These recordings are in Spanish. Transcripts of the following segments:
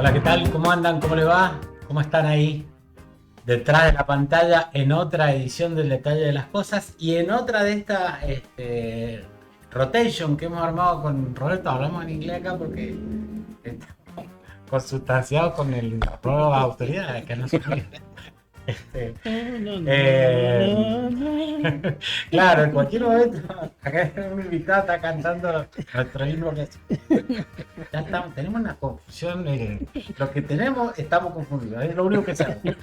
Hola, ¿qué tal? ¿Cómo andan? ¿Cómo les va? ¿Cómo están ahí? Detrás de la pantalla en otra edición del Detalle de las Cosas y en otra de esta rotation que hemos armado con Roberto. Hablamos en inglés acá porque estamos consustanciados con el nuevo autoridad que no se olvida. Este, eh, claro, en cualquier momento acá un invitado está cantando nuestro himno. Ya estamos, tenemos una confusión. Lo que tenemos, estamos confundidos. Es lo único que sabemos.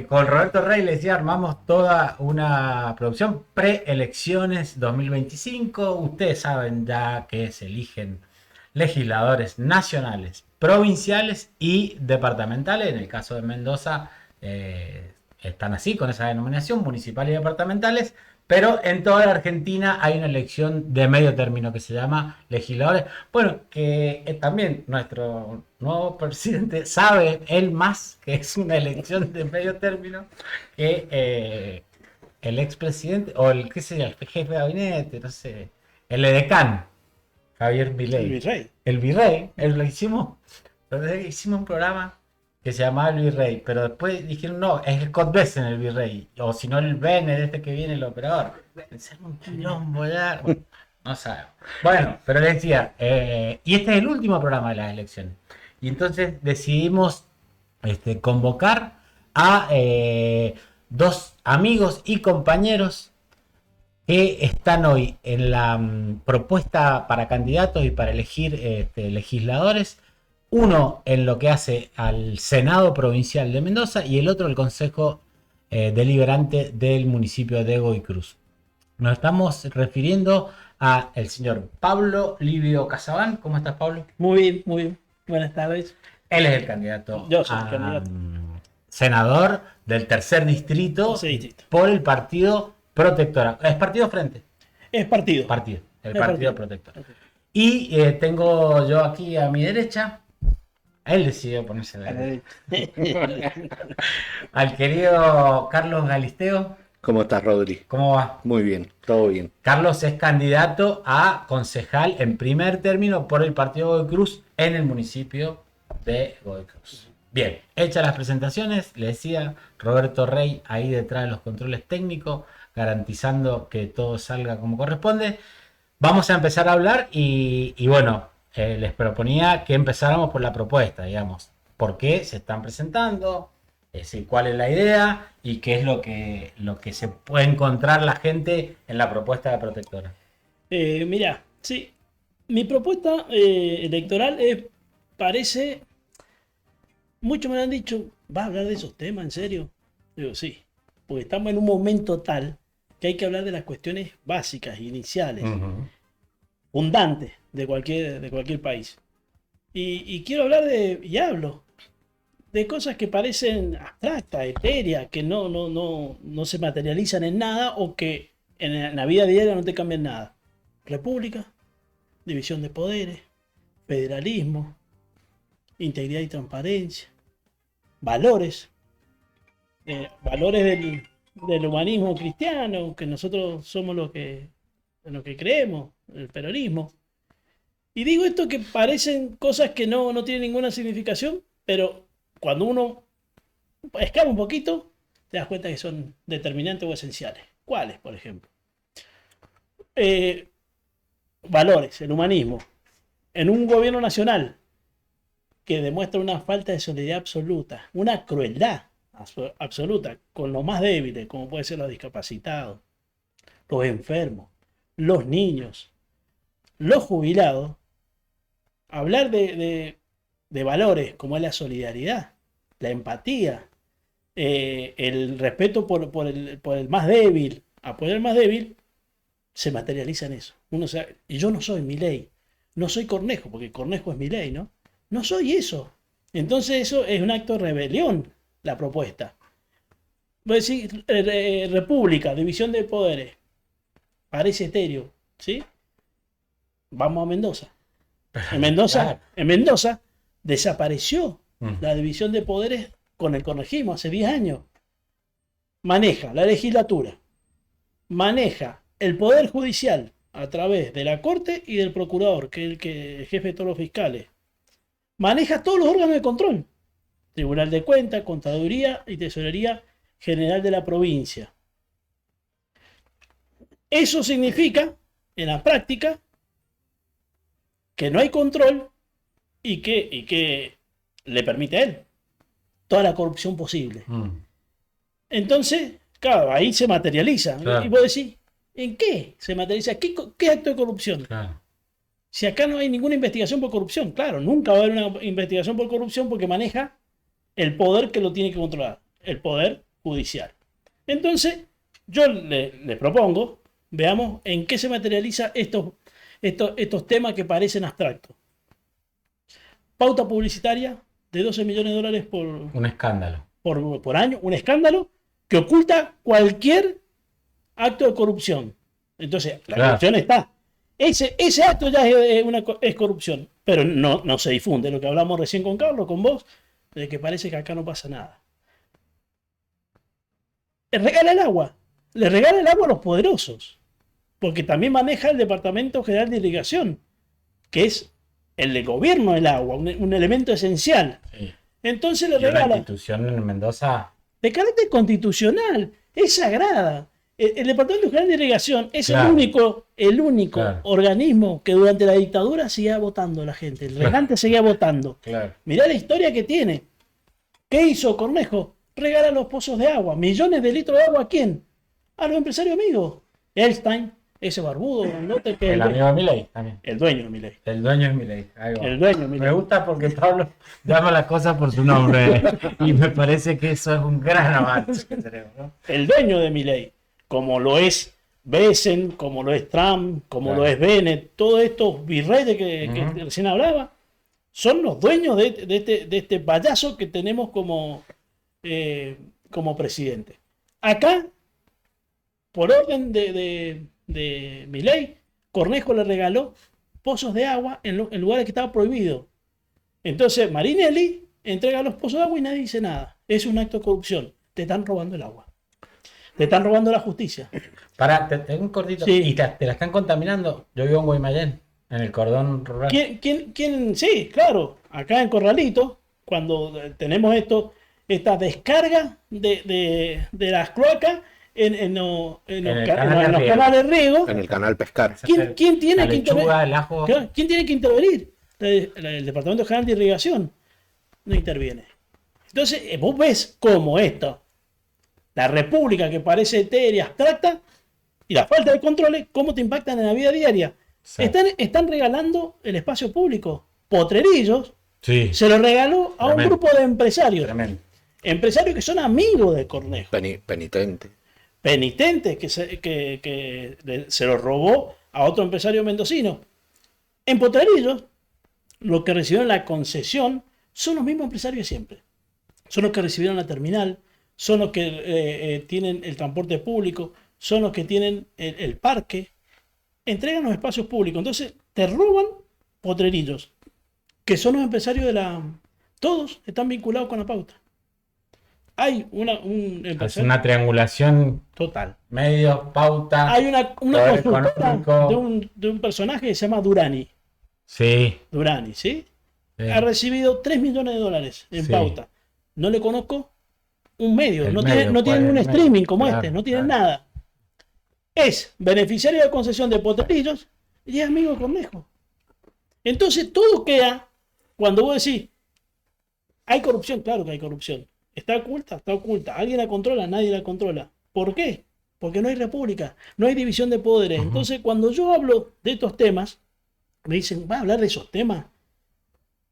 Con Roberto Rey le decía, armamos toda una producción preelecciones 2025. Ustedes saben ya que se eligen legisladores nacionales, provinciales y departamentales. En el caso de Mendoza, están así, con esa denominación, municipales y departamentales. Pero en toda la Argentina hay una elección de medio término que se llama legisladores. Bueno, que también nuestro nuevo presidente sabe, él más, que es una elección de medio término, que el expresidente, o el, qué sé yo, el jefe de gabinete, no sé, el edecán, Javier El Milei. virrey. El virrey, hicimos un programa que se llamaba El Virrey, pero después dijeron, no, es Scott Bessent el Virrey, o si no el Bennett, este que viene, el operador. Pensaron un quilombo ya. Bueno, no sabemos. Bueno, pero les decía, y este es el último programa de las elecciones. Y entonces decidimos convocar a dos amigos y compañeros que están hoy en la propuesta para candidatos y para elegir legisladores. Uno en lo que hace al Senado Provincial de Mendoza y el otro el Consejo Deliberante del municipio de Godoy Cruz. Nos estamos refiriendo a el señor Pablo Livio Casabán. ¿Cómo estás, Pablo? Muy bien, muy bien. Buenas tardes. Él es el candidato Yo soy el a candidato. senador del tercer distrito Ese distrito. por el partido Protectora. ¿Es partido frente? Es partido. Partido. El Es partido Protector. Y tengo yo aquí a mi derecha, él decidió ponerse a la derecha, al querido Carlos Galisteo. ¿Cómo estás, Rodri? ¿Cómo va? Muy bien, todo bien. Carlos es candidato a concejal en primer término por el partido Godoy Cruz en el municipio de Godoy Cruz. Bien, hechas las presentaciones, le decía Roberto Rey ahí detrás de los controles técnicos, garantizando que todo salga como corresponde. Vamos a empezar a hablar y bueno, les proponía que empezáramos por la propuesta, digamos. ¿Por qué se están presentando? Es decir, cuál es la idea y qué es lo que se puede encontrar la gente en la propuesta de Protectora. Mirá, sí. Mi propuesta electoral parece. Muchos me han dicho, ¿vas a hablar de esos temas en serio? Digo, sí. Porque estamos en un momento tal que hay que hablar de las cuestiones básicas, iniciales, fundantes de cualquier país. Y quiero hablar y hablo de cosas que parecen abstractas, etéreas, que no se materializan en nada o que en la vida diaria no te cambian nada. República, división de poderes, federalismo, integridad y transparencia, valores, valores del humanismo cristiano, que nosotros somos en lo que creemos, el peronismo. Y digo esto que parecen cosas que no tienen ninguna significación, pero cuando uno escapa un poquito, te das cuenta que son determinantes o esenciales. ¿Cuáles, por ejemplo? Valores, el humanismo. En un gobierno nacional que demuestra una falta de solidaridad absoluta, una crueldad absoluta con los más débiles, como pueden ser los discapacitados, los enfermos, los niños, los jubilados, hablar de valores como es la solidaridad, la empatía, el respeto por el más débil, apoyar al más débil, se materializa en eso. Y yo no soy Milei, no soy Cornejo, porque Cornejo es Milei, ¿no? No soy eso. Entonces eso es un acto de rebelión, la propuesta. Voy a decir, república, división de poderes. Parece etéreo, ¿sí? Vamos a Mendoza. En Mendoza desapareció la división de poderes con el corregismo hace 10 años. Maneja la legislatura, maneja el poder judicial a través de la corte y del procurador, que es el jefe de todos los fiscales. maneja todos los órganos de control. Tribunal de Cuentas, Contaduría y Tesorería General de la provincia. Eso significa, en la práctica, que no hay control y que le permite a él toda la corrupción posible. Entonces, claro, ahí se materializa. Claro. Y vos decís, ¿en qué se materializa? ¿Qué acto de corrupción? Claro. Si acá no hay ninguna investigación por corrupción, claro, nunca va a haber una investigación por corrupción porque maneja el poder que lo tiene que controlar, el poder judicial. Entonces, yo le propongo, veamos en qué se materializa estos temas que parecen abstractos. Pauta publicitaria de 12 millones de dólares Un escándalo. por año, un escándalo que oculta cualquier acto de corrupción. Entonces, la corrupción está. Ese acto ya es corrupción, pero no se difunde. Lo que hablamos recién con Carlos, con vos, de que parece que acá no pasa nada. Le regala el agua a los poderosos, porque también maneja el Departamento General de Irrigación, que es el de gobierno del agua, un elemento esencial. Sí. Entonces le Y una regala institución en Mendoza. de carácter constitucional, es sagrada. El Departamento General de Irrigación es Claro. el único Claro. organismo que durante la dictadura seguía votando la gente. El regante seguía votando. Claro. Mirá la historia que tiene. ¿Qué hizo Cornejo? Regala los pozos de agua. Millones de litros de agua, ¿a quién? A los empresarios amigos. Elstein, ese barbudo, grandote, que El amigo de Milei también. el dueño de Milei. El dueño es Milei. Ahí va. El dueño de Milei. Me gusta porque Pablo llama las cosas por su nombre. Y me parece que eso es un gran avance que tenemos, ¿no? El dueño de Milei, como lo es Besen, como lo es Trump, como Claro. lo es Bennett, todos estos virreyes que recién hablaba, son los dueños de este payaso que tenemos como presidente. Acá, por orden de Milei, Cornejo le regaló pozos de agua en lugares que estaban prohibidos. Entonces Marinelli entrega los pozos de agua y nadie dice nada. Es un acto de corrupción. Te están robando el agua. Te están robando la justicia. Te tengo un cortito. Sí. Y te la están contaminando. Yo vivo en Guaymallén, en el cordón rural. ¿Quién? Sí, claro. Acá en Corralito, cuando tenemos esta descarga de las cloacas en los canales de riego, En el canal Pescar. ¿quién tiene La que lechuga, intervenir? el ajo. Claro, ¿quién tiene que intervenir? El Departamento General de Irrigación no interviene. Entonces, vos ves cómo esto, la república que parece etérea, abstracta, y la falta de controles, cómo te impactan en la vida diaria. Sí. Están regalando el espacio público. Potrerillos Sí. se lo regaló a un Tremendo. grupo de empresarios. Tremendo. Empresarios que son amigos de Cornejo. Penitente. Penitentes que se lo robó a otro empresario mendocino. En Potrerillos, los que recibieron la concesión son los mismos empresarios de siempre. Son los que recibieron la terminal, son los que tienen el transporte público, son los que tienen el parque. Entregan los espacios públicos. Entonces, te roban Potrerillos, que son los empresarios todos están vinculados con la pauta. Hay un Es empresario una triangulación, total. medios, pauta. Hay una poder consultora económico. de un personaje que se llama Durani. Sí. Durani, ¿sí? Sí. Ha recibido 3 millones de dólares en Sí. pauta. No le conozco un medio. El No medio, tienen un puede, el medio. streaming como Claro, este. No tienen claro. nada. Es beneficiario de concesión de Potrerillos y es amigo de Cornejo. Entonces todo queda cuando vos decís, hay corrupción, claro que hay corrupción. ¿Está oculta? Está oculta. ¿Alguien la controla? Nadie la controla. ¿Por qué? Porque no hay república, no hay división de poderes. Entonces, cuando yo hablo de estos temas, me dicen, ¿vas a hablar de esos temas?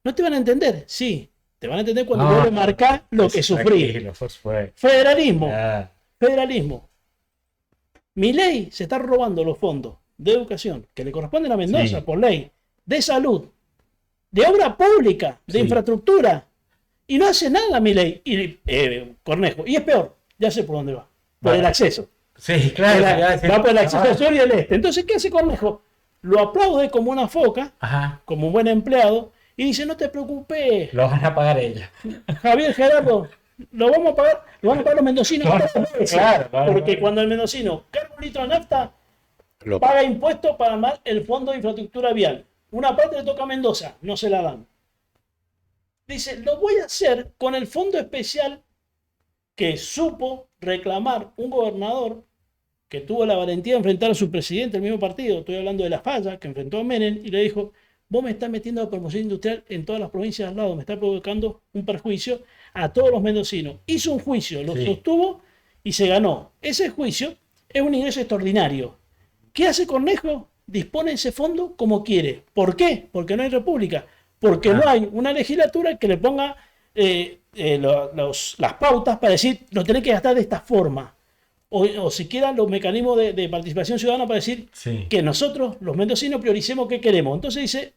¿No te van a entender? Sí, te van a entender cuando No, yo le marcar lo que sufrí. Tranquilo, fue. Federalismo. Ah, Federalismo. Milei se está robando los fondos de educación que le corresponden a Mendoza Sí. por ley, de salud, de obra pública, de Sí. infraestructura. Y no hace nada Milei y Cornejo. Y es peor, ya sé por dónde va. Por Vale. el acceso. Sí, claro. te iba a decir- Va por el acceso Ah, al sur y el este. Entonces, ¿qué hace Cornejo? Lo aplaude como una foca, Ajá. como un buen empleado, y dice, no te preocupes, Lo van a pagar ella. Javier Gerardo, lo van a pagar los mendocinos Claro, todas las veces. claro, Porque claro. cuando el mendocino carga un litro de nafta, Lo- paga impuestos para armar el fondo de infraestructura vial. Una parte le toca a Mendoza, no se la dan. Dice, lo voy a hacer con el fondo especial que supo reclamar un gobernador que tuvo la valentía de enfrentar a su presidente del mismo partido, estoy hablando de La Falla, que enfrentó a Menem y le dijo, vos me estás metiendo a promoción industrial en todas las provincias al lado, me está provocando un perjuicio a todos los mendocinos. Hizo un juicio, lo sostuvo y se ganó. Ese juicio es un ingreso extraordinario. ¿Qué hace Cornejo? Dispone ese fondo como quiere. ¿Por qué? Porque no hay república. Porque no hay una legislatura que le ponga las pautas para decir, lo tenés que gastar de esta forma. O siquiera los mecanismos de participación ciudadana para decir que nosotros, los mendocinos, prioricemos qué queremos. Entonces dice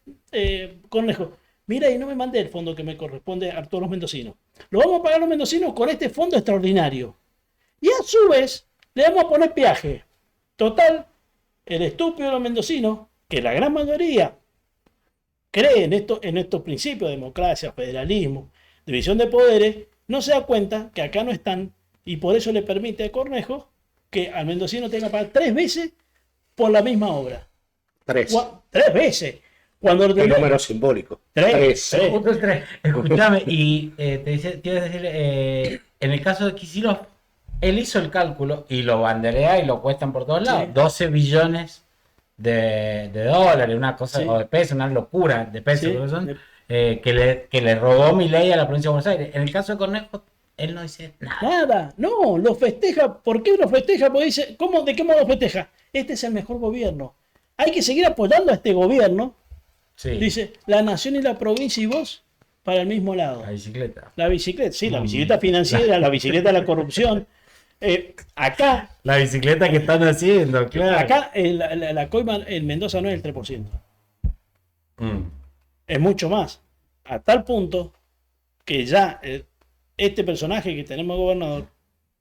Cornejo, mira, y no me mandé el fondo que me corresponde a todos los mendocinos. Lo vamos a pagar los mendocinos con este fondo extraordinario. Y a su vez, le vamos a poner peaje. Total, el estúpido de los mendocinos, que la gran mayoría cree en estos principios, democracia, federalismo, división de poderes, no se da cuenta que acá no están y por eso le permite a Cornejo que al mendocino tenga que pagar 3 veces por la misma obra. 3. 3 veces. Cuando El número simbólico. 3. Escúchame, y te iba a decir, en el caso de Kicillof, él hizo el cálculo y lo banderea y lo cuestan por todos lados. 12 billones de dólares, una cosa, o de pesos, una locura de pesos, creo que son, que le robó Milei a la provincia de Buenos Aires. En el caso de Cornejo, él no dice nada. Nada, no, lo festeja. ¿Por qué lo festeja? Porque dice, ¿cómo, ¿de qué modo festeja? Este es el mejor gobierno. Hay que seguir apoyando a este gobierno. Dice, la nación y la provincia y vos para el mismo lado. La bicicleta. La bicicleta, sí, la bicicleta financiera, la bicicleta de la corrupción. Acá. La bicicleta que están haciendo, claro. Acá la coima en Mendoza no es el 3%. Es mucho más. A tal punto que ya este personaje que tenemos gobernador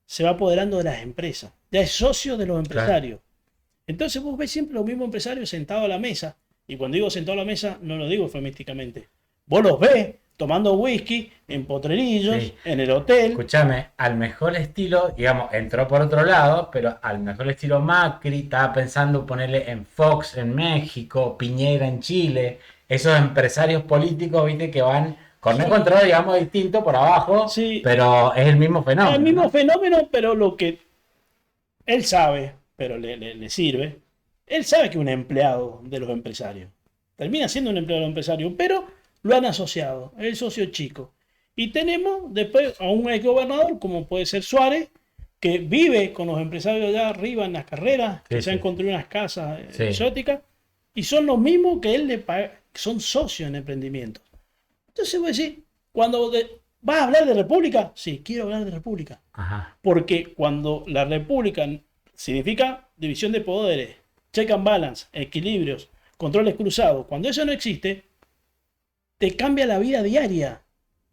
se va apoderando de las empresas. Ya es socio de los empresarios. Claro. Entonces vos ves siempre los mismos empresarios sentados a la mesa. Y cuando digo sentado a la mesa, no lo digo eufemísticamente. Vos los ves tomando whisky en potrerillos, en el hotel. Escúchame, al mejor estilo, digamos, entró por otro lado, pero al mejor estilo Macri, estaba pensando ponerle en Fox en México, Piñera en Chile, esos empresarios políticos, viste, que van, Cornejo entró, digamos, distinto por abajo, pero es el mismo fenómeno. Es el mismo fenómeno, pero lo que él sabe, pero le sirve, él sabe que es un empleado de los empresarios. Termina siendo un empleado de los empresarios, pero lo han asociado, es el socio chico. Y tenemos después a un exgobernador, como puede ser Suárez, que vive con los empresarios allá arriba en las carreras, que se han construido unas casas exóticas, y son los mismos que él le paga, que son socios en emprendimientos. Entonces voy a decir, cuando ¿vas a hablar de república? Sí, quiero hablar de república. Ajá. Porque cuando la república significa división de poderes, check and balance, equilibrios, controles cruzados, cuando eso no existe, te cambia la vida diaria.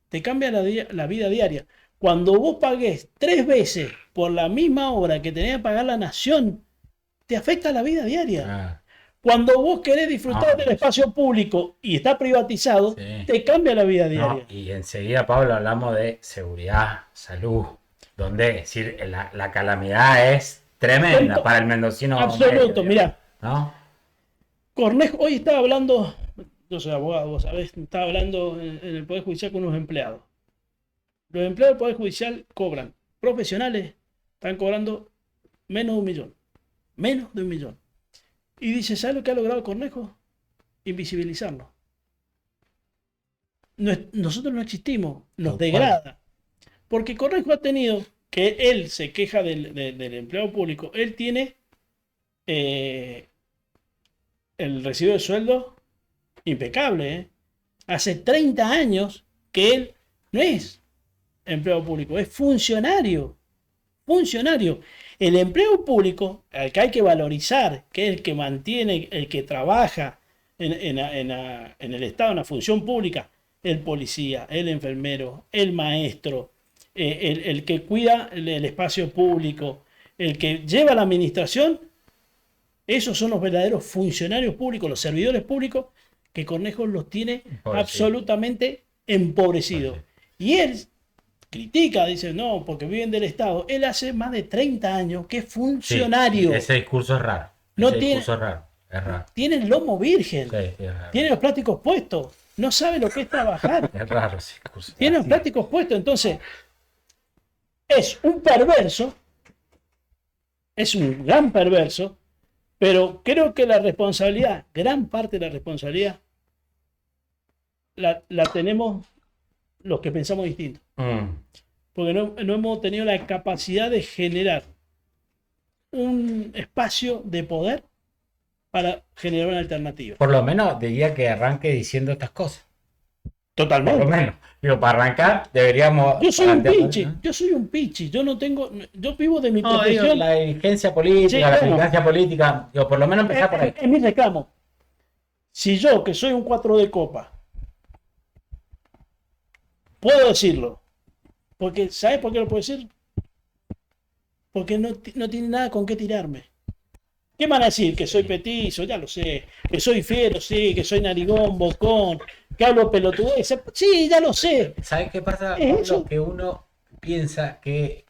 Te cambia la vida diaria. Cuando vos pagues 3 veces por la misma obra que tenía que pagar la nación, te afecta la vida diaria. Cuando vos querés disfrutar del espacio público y está privatizado, te cambia la vida diaria. Y enseguida, Pablo, hablamos de seguridad, salud, donde es decir, la calamidad es tremenda para el mendocino. Absoluto, mirá. ¿No? Cornejo, hoy estaba hablando, yo soy abogado, vos sabés, estaba hablando en el Poder Judicial con unos empleados. Los empleados del Poder Judicial cobran, profesionales, están cobrando menos de 1 millón. Menos de 1 millón. Y dice, ¿sabes lo que ha logrado Cornejo? Invisibilizarnos. Nosotros no existimos, nos degrada. Porque Cornejo ha tenido, que él se queja del empleado público, él tiene el recibo de sueldo impecable. Hace 30 años que él no es empleado público, es funcionario. Funcionario. El empleo público, al que hay que valorizar, que es el que mantiene, el que trabaja en el Estado, en la función pública, el policía, el enfermero, el maestro, el que cuida el espacio público, el que lleva la administración, esos son los verdaderos funcionarios públicos, los servidores públicos, que Cornejo los tiene absolutamente empobrecidos. Y él critica, dice, no, porque viven del Estado. Él hace más de 30 años que es funcionario. Sí, ese discurso es raro. Discurso es raro. Tiene el lomo virgen. Tiene los plásticos puestos. no sabe lo que es trabajar. Es raro, sí. Tiene los plásticos puestos, entonces es un perverso, es un gran perverso, pero creo que la responsabilidad, gran parte de la responsabilidad, la tenemos los que pensamos distinto. Porque no hemos tenido la capacidad de generar un espacio de poder para generar una alternativa. Por lo menos diría que arranque diciendo estas cosas. Totalmente. Por lo menos. Digo, para arrancar deberíamos... Yo soy un pichi, yo no tengo, yo vivo de mi profesión. Digo, la dirigencia política, Sí, la bueno. militancia política, digo, por lo menos empezar por ahí. Es mi reclamo. Si yo, que soy un 4 de copa, puedo decirlo, porque ¿sabes por qué lo puedo decir? Porque no tiene nada con qué tirarme. ¿Qué van a decir? Que soy petizo, ya lo sé. Que soy fiero, sí. Que soy narigón, bocón. Que hablo pelotudez. Sí, ya lo sé. ¿Sabes qué pasa? Eso. Que uno piensa que,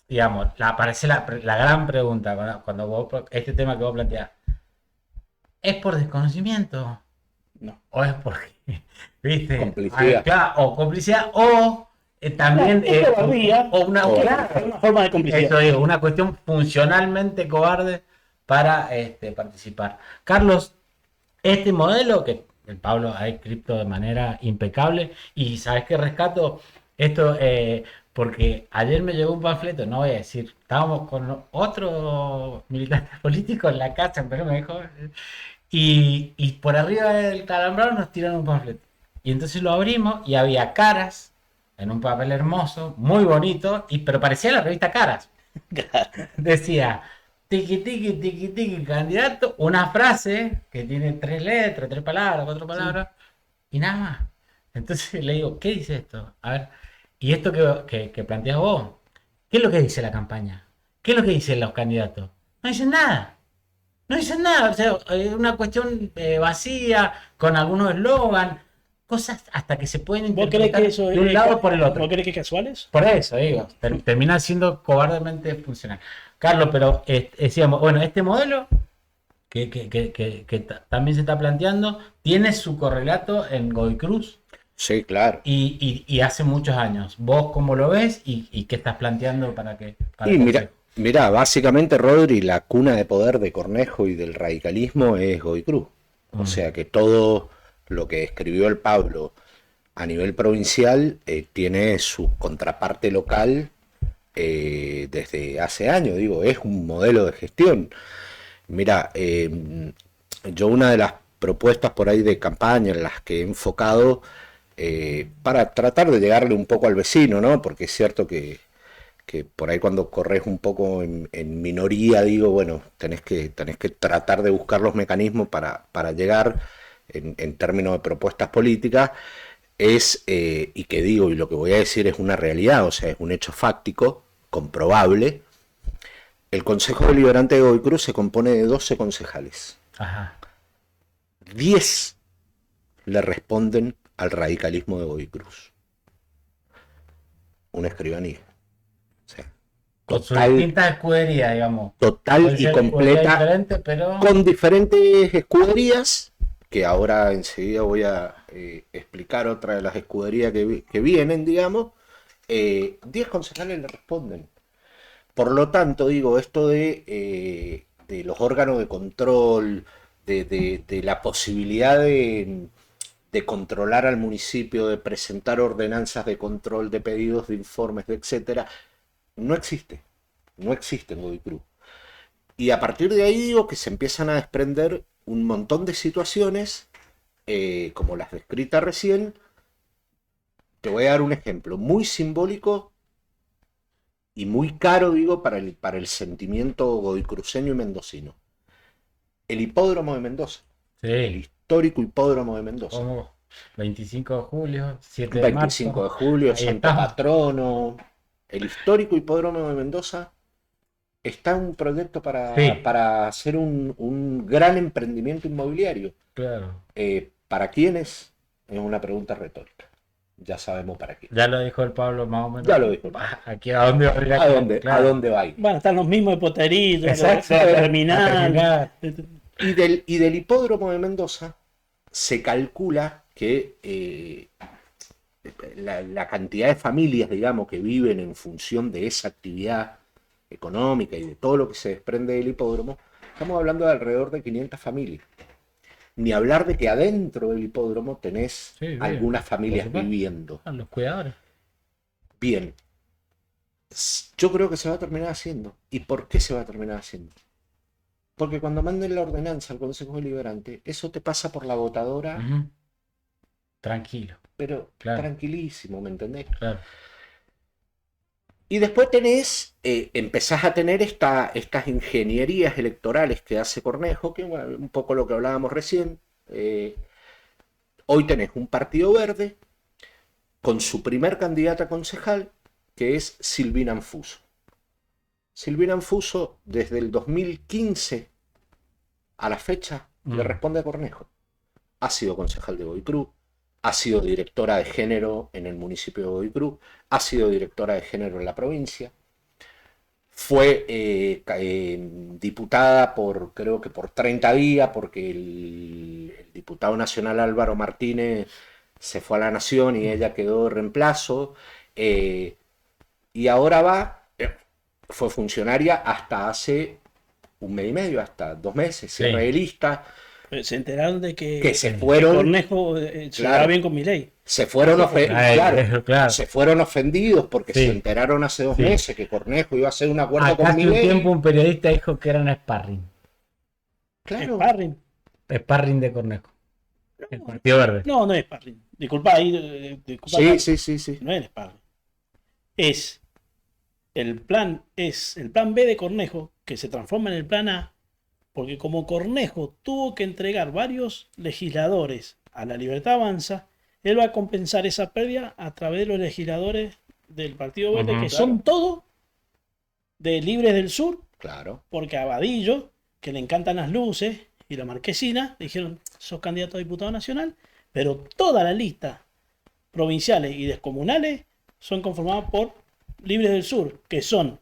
digamos, aparece la gran pregunta cuando vos, este tema que vos planteás, ¿es por desconocimiento? No. ¿O es porque, viste? Complicidad. Claro, o complicidad, o también... No, o una, una forma de complicidad. eso digo, una cuestión funcionalmente cobarde para participar. Carlos, este modelo que el Pablo ha escrito de manera impecable, y sabes que rescato esto porque ayer me llegó un panfleto, no voy a decir, estábamos con otro militante político en la casa, pero me dijo, y por arriba del calambrado nos tiraron un panfleto. Y entonces lo abrimos y había caras en un papel hermoso, muy bonito, pero parecía la revista Caras. Decía, tiki tiki tiki tiki candidato, una frase que tiene 3 letras, 3 palabras, 4 palabras, y nada más. Entonces le digo, ¿qué dice esto? A ver, y esto que planteas vos, ¿qué es lo que dice la campaña? ¿Qué es lo que dicen los candidatos? No dicen nada. No dicen nada, o sea, es una cuestión vacía, con algunos eslogan, cosas hasta que se pueden interpretar de un lado por el otro. ¿Vos crees que es casuales? Por eso digo, termina siendo cobardemente funcional. Carlos, pero decíamos, bueno, este modelo que también se está planteando tiene su correlato en Godoy Cruz. Sí, claro. Y hace muchos años. ¿Vos cómo lo ves y qué estás planteando para que... Mira, básicamente, Rodri, la cuna de poder de Cornejo y del radicalismo es Godoy Cruz. O sea que todo lo que escribió el Pablo a nivel provincial tiene su contraparte local desde hace años. Digo, es un modelo de gestión. Mira, yo una de las propuestas por ahí de campaña en las que he enfocado para tratar de llegarle un poco al vecino, ¿no? Porque es cierto que por ahí cuando corres un poco en minoría, digo, bueno, tenés que tratar de buscar los mecanismos para llegar en términos de propuestas políticas, y que digo, y lo que voy a decir es una realidad, o sea, es un hecho fáctico, comprobable. El Consejo Deliberante de Godoy Cruz se compone de 12 concejales. Ajá. 10 le responden al radicalismo de Godoy Cruz. Una escribanía. Con sus distintas escuderías, digamos. Total y completa, pero... con diferentes escuderías, que ahora enseguida voy a explicar otra de las escuderías que vienen, digamos. 10 concejales le responden. Por lo tanto, digo, esto de los órganos de control, de la posibilidad de controlar al municipio, de presentar ordenanzas de control, de pedidos de informes, de etcétera, no existe en Godoy Cruz. Y a partir de ahí digo que se empiezan a desprender un montón de situaciones, como las descritas recién. Te voy a dar un ejemplo muy simbólico y muy caro, digo, para el sentimiento godoycruceño y mendocino. El hipódromo de Mendoza. Sí. El histórico hipódromo de Mendoza. Como 25 de julio, 7 de marzo. 25 de julio, Santo Patrono. El histórico hipódromo de Mendoza está en un proyecto para hacer un gran emprendimiento inmobiliario. Claro. ¿Para quiénes? Es una pregunta retórica. Ya sabemos para quién. Ya lo dijo el Pablo más o menos. Ya lo dijo el Pablo. Aquí a dónde va a ir. ¿A dónde va a ir? Bueno, están los mismos de Poterito, Exacto. terminal. Y del hipódromo de Mendoza se calcula que la cantidad de familias, digamos, que viven en función de esa actividad económica y de todo lo que se desprende del hipódromo, estamos hablando de alrededor de 500 familias. Ni hablar de que adentro del hipódromo tenés Sí, bien. algunas familias Por supuesto. viviendo. Los cuidadores. Bien, yo creo que se va a terminar haciendo. ¿Y por qué se va a terminar haciendo? Porque cuando manden la ordenanza al Consejo Deliberante, eso te pasa por la votadora, Ujú. Tranquilo, pero Claro. tranquilísimo, ¿me entendés? claro. Y después empezás a tener estas ingenierías electorales que hace Cornejo, que bueno, un poco lo que hablábamos recién. Hoy tenés un partido verde con su primer candidata a concejal, que es Silvina Anfuso. Silvina Anfuso, desde el 2015 a la fecha, le responde a Cornejo. Ha sido concejal de Godoy Cruz, ha sido directora de género en el municipio de Godoy Cruz, ha sido directora de género en la provincia, fue diputada creo que por 30 días, porque el diputado nacional Álvaro Martínez se fue a la Nación y ella quedó de reemplazo, y ahora fue funcionaria hasta hace un mes y medio, hasta 2 meses, cierre de lista. Se enteraron de Que se fueron, Cornejo se claro, llevaba bien con Milei. se fueron, Claro. se fueron ofendidos porque Sí. se enteraron hace 2 meses que Cornejo iba a hacer un acuerdo Acá con hace un Milei. tiempo un periodista dijo que eran sparring. Claro, Sparring. Sparring de Cornejo. El Partido Verde. No, no es sparring. Disculpa ahí. Disculpa, sí. no es sparring. El plan B de Cornejo, que se transforma en el plan A, porque como Cornejo tuvo que entregar varios legisladores a la Libertad Avanza, él va a compensar esa pérdida a través de los legisladores del Partido Verde, que son todos de Libres del Sur, Claro. porque a Vadillo, que le encantan las luces y la marquesina, le dijeron, sos candidato a diputado nacional, pero toda la lista provinciales y descomunales son conformadas por Libres del Sur, que son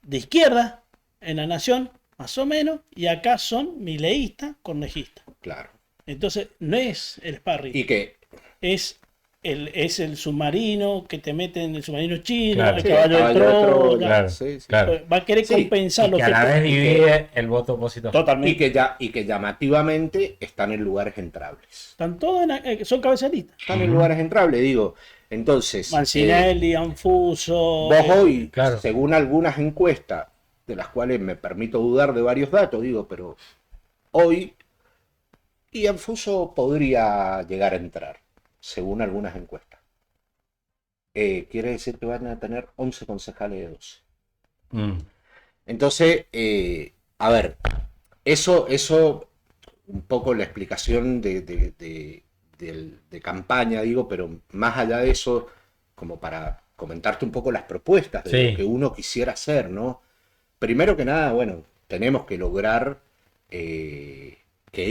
de izquierda en la nación, más o menos, y acá son mileístas, cornejistas. Claro. Entonces, no es el sparring, Y que es el submarino que te mete en el submarino chino, Claro. el sí, caballo de Troya. Claro. sí. Claro. Va a querer Sí, compensar Y los que a la vez efectos. divide el voto opositor. Totalmente. Y que llamativamente están en lugares entrables. Están todos son cabezalistas. Están en lugares entrables, digo. Entonces, Mancinelli, Anfuso. vos hoy, claro. según algunas encuestas, de las cuales me permito dudar de varios datos, digo, pero hoy Anfuso podría llegar a entrar, según algunas encuestas. Quiere decir que van a tener 11 concejales de 12. Entonces, a ver, eso un poco la explicación de campaña, digo, pero más allá de eso, como para comentarte un poco las propuestas de lo que uno quisiera hacer, ¿no? Primero que nada, bueno, tenemos que lograr que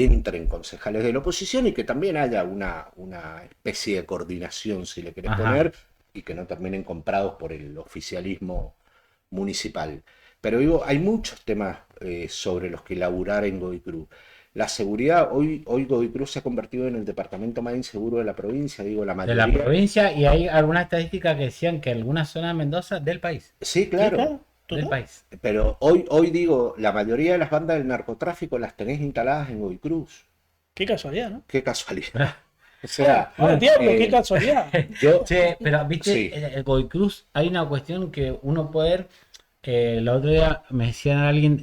entren concejales de la oposición y que también haya una especie de coordinación, si le querés poner, y que no terminen comprados por el oficialismo municipal. Pero digo, hay muchos temas sobre los que laburar en Godoy Cruz. La seguridad, hoy Godoy Cruz se ha convertido en el departamento más inseguro de la provincia, digo, la mayoría. De la provincia, y hay algunas estadísticas que decían que algunas zonas de Mendoza del país. Sí, claro. Del país. Pero hoy digo, la mayoría de las bandas del narcotráfico las tenés instaladas en Godoy Cruz. Qué casualidad, ¿no? Qué casualidad. O sea, diablo, qué casualidad. Che, pero viste, Sí. el Godoy Cruz, hay una cuestión que uno puede ver, el otro día me decían alguien,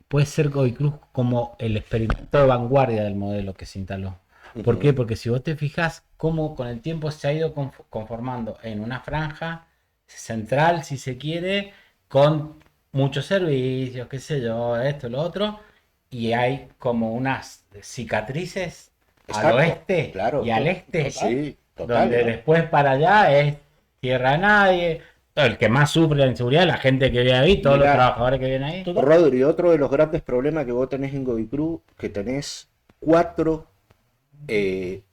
puede ser Godoy Cruz como el experimento de vanguardia del modelo que se instaló. ¿Por qué? Porque si vos te fijas cómo con el tiempo se ha ido conformando en una franja central, si se quiere, con muchos servicios, qué sé yo, esto, lo otro, y hay como unas cicatrices Exacto, al oeste claro, y al este, sí, total, donde ¿no? después para allá es tierra de nadie. El que más sufre la inseguridad, la gente que vive ahí, todos Mirá, los trabajadores que viven ahí. Rodri, otro de los grandes problemas que vos tenés en Godoy Cruz, que tenés 4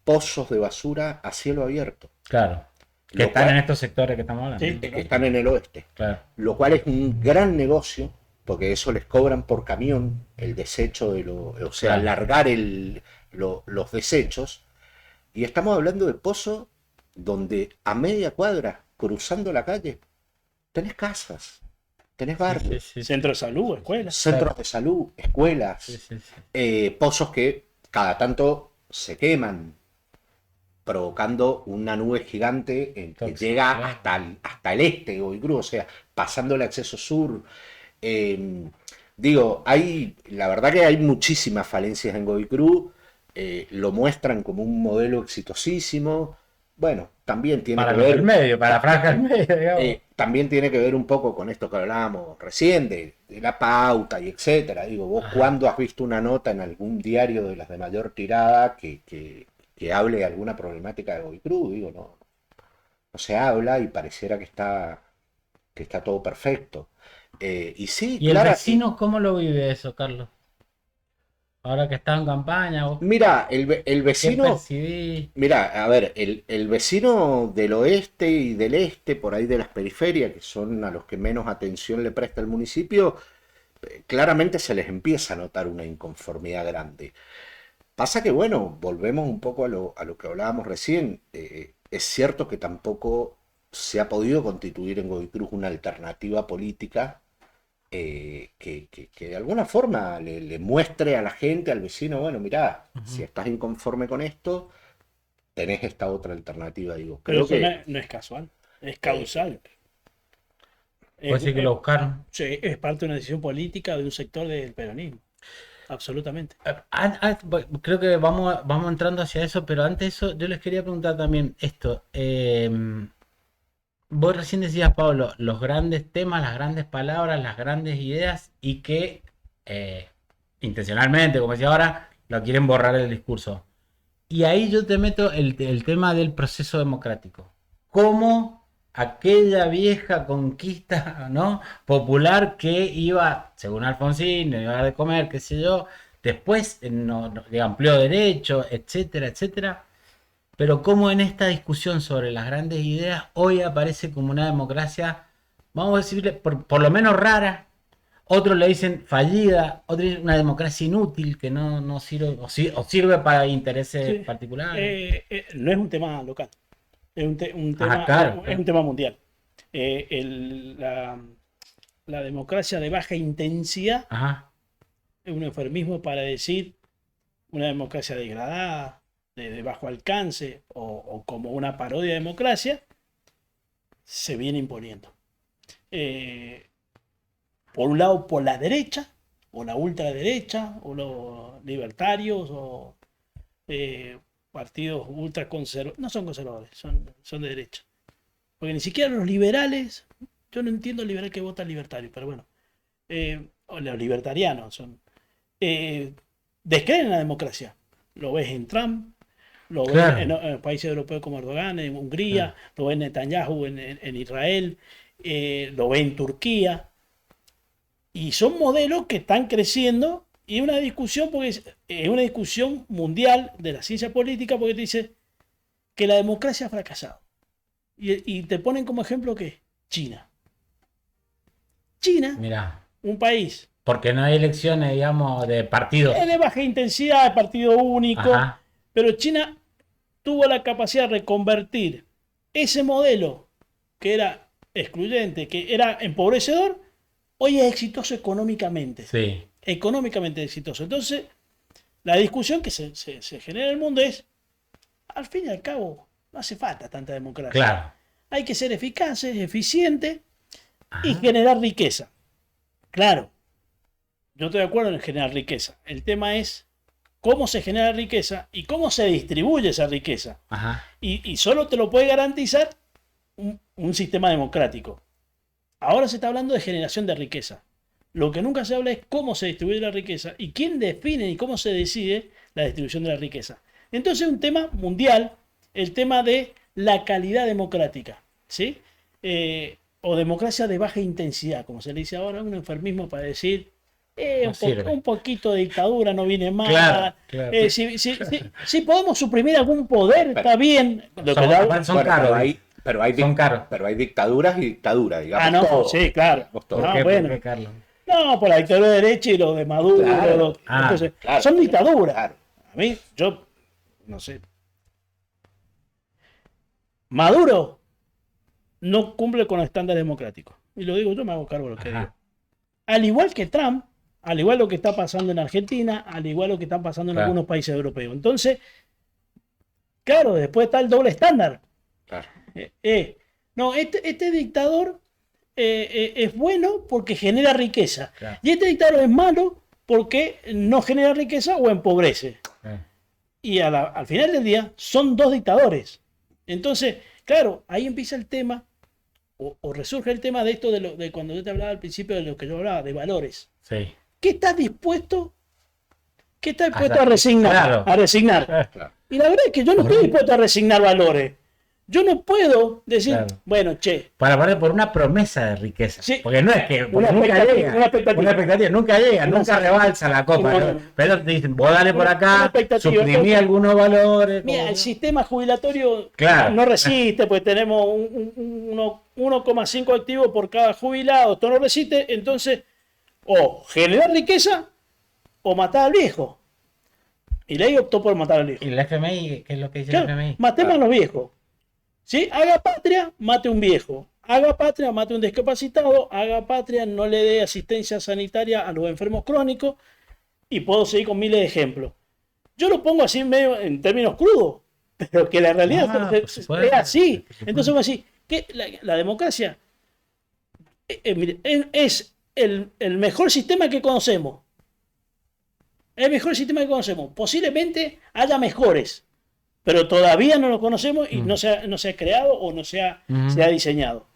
pozos de basura a cielo abierto. Claro. Que Lo están cual- en estos sectores que estamos hablando. Sí. que están en el oeste. Claro. Lo cual es un gran negocio porque eso les cobran por camión el desecho o sea, largar los desechos. Y estamos hablando de pozos donde a media cuadra, cruzando la calle, tenés casas, tenés barrios, Centro de salud, escuelas. centros de salud, escuelas, pozos que cada tanto se queman, provocando una nube gigante que llega hasta el este de Godoy Cruz, o sea, pasando el acceso sur. La verdad que hay muchísimas falencias en Godoy Cruz, lo muestran como un modelo exitosísimo. Bueno, también tiene para que ver... el medio, para la franja del medio, digamos. También tiene que ver un poco con esto que hablábamos recién, de la pauta y etcétera. Digo, vos cuándo has visto una nota en algún diario de las de mayor tirada que hable de alguna problemática de Godoy Cruz? Digo, no se habla y pareciera que está todo perfecto. Y sí, ¿Y claro, el vecino cómo lo vive eso, Carlos? Ahora que está en campaña, ¿vos mira, el qué vecino... percibís? Mira, a ver, el vecino del oeste y del este, por ahí de las periferias, que son a los que menos atención le presta el municipio, claramente se les empieza a notar una inconformidad grande. Pasa que, bueno, volvemos un poco a lo que hablábamos recién. Es cierto que tampoco se ha podido constituir en Godoy Cruz una alternativa política que de alguna forma le muestre a la gente, al vecino, bueno, mirá, si estás inconforme con esto, tenés esta otra alternativa, digo. Pero Creo eso que no es casual, es causal. Puede ser que lo buscaron. Sí, es parte de una decisión política de un sector del peronismo. Absolutamente. Creo que vamos entrando hacia eso, pero antes de eso, yo les quería preguntar también esto. Vos recién decías, Pablo, los grandes temas, las grandes palabras, las grandes ideas, y que intencionalmente, como decía ahora, lo quieren borrar del discurso. Y ahí yo te meto el tema del proceso democrático. ¿Cómo aquella vieja conquista, ¿no?, popular que iba, según Alfonsín, no iba a dar de comer, qué sé yo, después le amplió derechos, etcétera, etcétera? Pero cómo en esta discusión sobre las grandes ideas hoy aparece como una democracia, vamos a decirle, por lo menos rara. Otros le dicen fallida, otros dicen una democracia inútil que no sirve, o sirve para intereses particulares. No es un tema local, es un tema, claro. es un tema mundial. La democracia de baja intensidad es un eufemismo para decir una democracia degradada, de bajo alcance o como una parodia de democracia, se viene imponiendo. Por un lado, por la derecha, o la ultraderecha, o los libertarios, o partidos ultraconservadores. No son conservadores, son de derecha. Porque ni siquiera los liberales, yo no entiendo el liberal que vota libertario, pero bueno, o los libertarianos descreen en la democracia. Lo ves en Trump, lo ves en países europeos como Erdogan, en Hungría, lo ves en Netanyahu en Israel, lo ves en Turquía. Y son modelos que están creciendo y una discusión, porque es una discusión mundial de la ciencia política, porque te dice que la democracia ha fracasado. Y te ponen como ejemplo que China. China, Mirá, un país. porque no hay elecciones, digamos, de partidos. Es de baja intensidad, de partido único, pero China tuvo la capacidad de reconvertir ese modelo que era excluyente, que era empobrecedor, hoy es exitoso económicamente. Sí. Económicamente exitoso. Entonces, la discusión que se genera en el mundo es, al fin y al cabo, no hace falta tanta democracia. Claro. Hay que ser eficaces, eficientes y generar riqueza. Claro, yo estoy de acuerdo en generar riqueza. El tema es cómo se genera riqueza y cómo se distribuye esa riqueza. Y solo te lo puede garantizar un sistema democrático. Ahora se está hablando de generación de riqueza. Lo que nunca se habla es cómo se distribuye la riqueza y quién define y cómo se decide la distribución de la riqueza. Entonces es un tema mundial, el tema de la calidad democrática, ¿sí? O democracia de baja intensidad, como se le dice ahora, un eufemismo para decir un poquito de dictadura no viene mal. Claro. Si podemos suprimir algún poder, está bien. Son caros. Pero hay dictaduras y dictaduras, digamos. Sí, claro. ¿Por qué, Carlos? No, por la dictadura de derecha y lo de Maduro. Claro. Entonces, Claro, son dictaduras. claro. A mí, yo, no sé. Maduro no cumple con los estándares democráticos. Y lo digo yo, me hago cargo de lo que Ajá. digo. Al igual que Trump, al igual lo que está pasando en Argentina, al igual lo que está pasando en Claro. algunos países europeos. Entonces, claro, después está el doble estándar. Claro. No, este dictador es bueno porque genera riqueza. Claro. Y este dictador es malo porque no genera riqueza o empobrece. Y al final del día son dos dictadores. Entonces, claro, ahí empieza el tema, o resurge el tema de esto de cuando yo te hablaba al principio de lo que yo hablaba, de valores. Sí. ¿Qué estás dispuesto Hasta- a resignar? claro. A resignar. Claro. Y la verdad es que yo no estoy dispuesto a resignar valores. Yo no puedo decir, Claro. bueno, che, Para parar por una promesa de riqueza. Sí. Porque no es que porque Una nunca expectativa, llega. una expectativa. Una expectativa, nunca llega, Una- nunca rebalsa la copa. No, ¿no? no. Pero te dicen, vos dale por Una acá, expectativa. suprimí Entonces, algunos valores. mira, como- el sistema jubilatorio Claro. no resiste, pues tenemos 1,5 activos por cada jubilado, esto no resiste, entonces o generar riqueza o matar al viejo. Y Ley optó por matar al viejo. ¿Y el FMI? ¿Qué es lo que dice Claro, el FMI? matemos a los viejos. ¿Sí? Haga patria, mate un viejo. Haga patria, mate un discapacitado. Haga patria, no le dé asistencia sanitaria a los enfermos crónicos. Y puedo seguir con miles de ejemplos. Yo lo pongo así medio en términos crudos, pero que la realidad por supuesto, es así. por supuesto. Entonces vamos a decir que la democracia mire, es el mejor sistema que conocemos. El mejor sistema que conocemos. Posiblemente haya mejores, pero todavía no lo conocemos y no se ha creado o no se ha diseñado.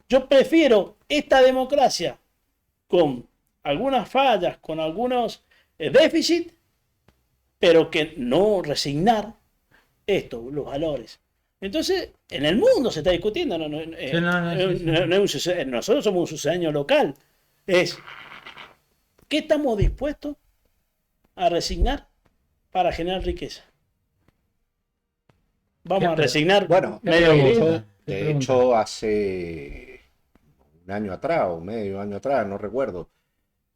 Yo prefiero esta democracia con algunas fallas, con algunos déficits, pero que no resignar los valores. Entonces, en el mundo se está discutiendo, no es nosotros somos un sucedáneo local. ¿Qué estamos dispuestos a resignar para generar riqueza? Vamos a resignar. Bueno, medio pregunta? grito. de hecho, hace un año atrás o medio año atrás, no recuerdo,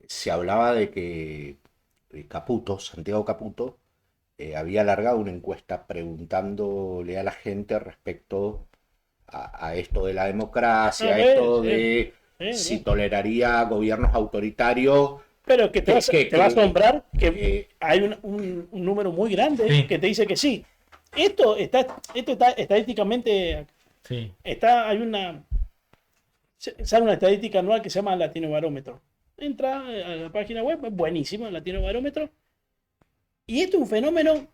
se hablaba de que Santiago Caputo, había alargado una encuesta preguntándole a la gente respecto a esto de la democracia, a esto de si toleraría gobiernos autoritarios. Pero que te va a asombrar que hay un número muy grande Sí. que te dice que sí. Esto está estadísticamente. Sí. Sale una estadística anual que se llama Latino Barómetro. Entra a la página web, es buenísimo, Latino Barómetro. Y esto es un fenómeno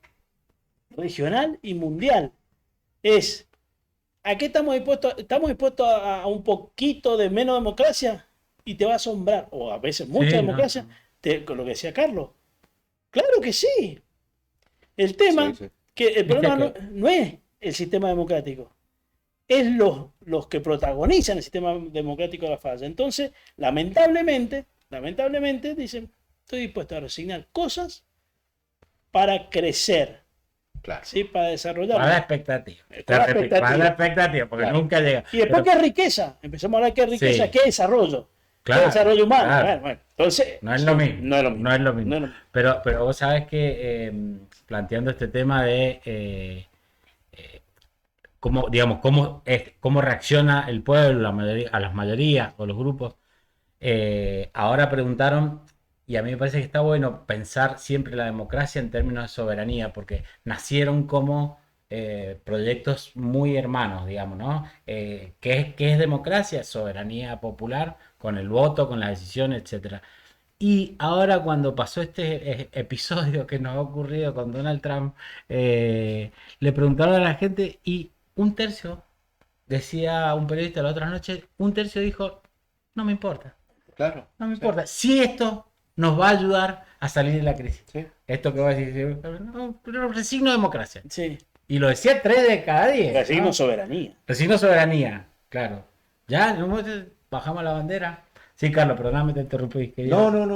regional y mundial. ¿A qué estamos dispuestos? ¿Estamos dispuestos a un poquito de menos democracia? Y te va a asombrar, o a veces mucha Sí, democracia, con lo que decía Carlos. Claro que sí. El tema, Sí, sí. que el problema que- no es el sistema democrático, es los que protagonizan el sistema democrático de la falla. Entonces, lamentablemente, dicen, estoy dispuesto a resignar cosas para crecer, Claro. ¿sí? Para desarrollar. Para la expectativa. Para la expectativa. Para la expectativa, porque Claro. nunca llega. Y después, Pero- ¿qué es riqueza? Empezamos a hablar qué es riqueza, Sí. qué es desarrollo. Claro, ¿Qué es desarrollo humano? claro. Bueno, entonces, No es lo mismo. No es lo mismo. No es lo mismo. No es lo mismo. Pero vos sabés que planteando este tema de cómo reacciona el pueblo, a las mayorías o los grupos, ahora preguntaron, y a mí me parece que está bueno pensar siempre la democracia en términos de soberanía, porque nacieron como proyectos muy hermanos, digamos, ¿no? ¿Qué es democracia? Soberanía popular, con el voto, con la decisión, etcétera. Y ahora cuando pasó este episodio que nos ha ocurrido con Donald Trump, le preguntaron a la gente y un tercio, decía un periodista la otra noche, un tercio dijo, no me importa, Claro. no me importa. Si esto nos va a ayudar a salir de la crisis. Sí. Esto que va a decir, no, pero resigno democracia. Sí. Y lo decía 3 de cada 10. Resigno ¿no? soberanía. Resigno soberanía, claro. Ya, en un momento bajamos la bandera. Sí, Carlos, perdóname, te interrumpí. querido. No,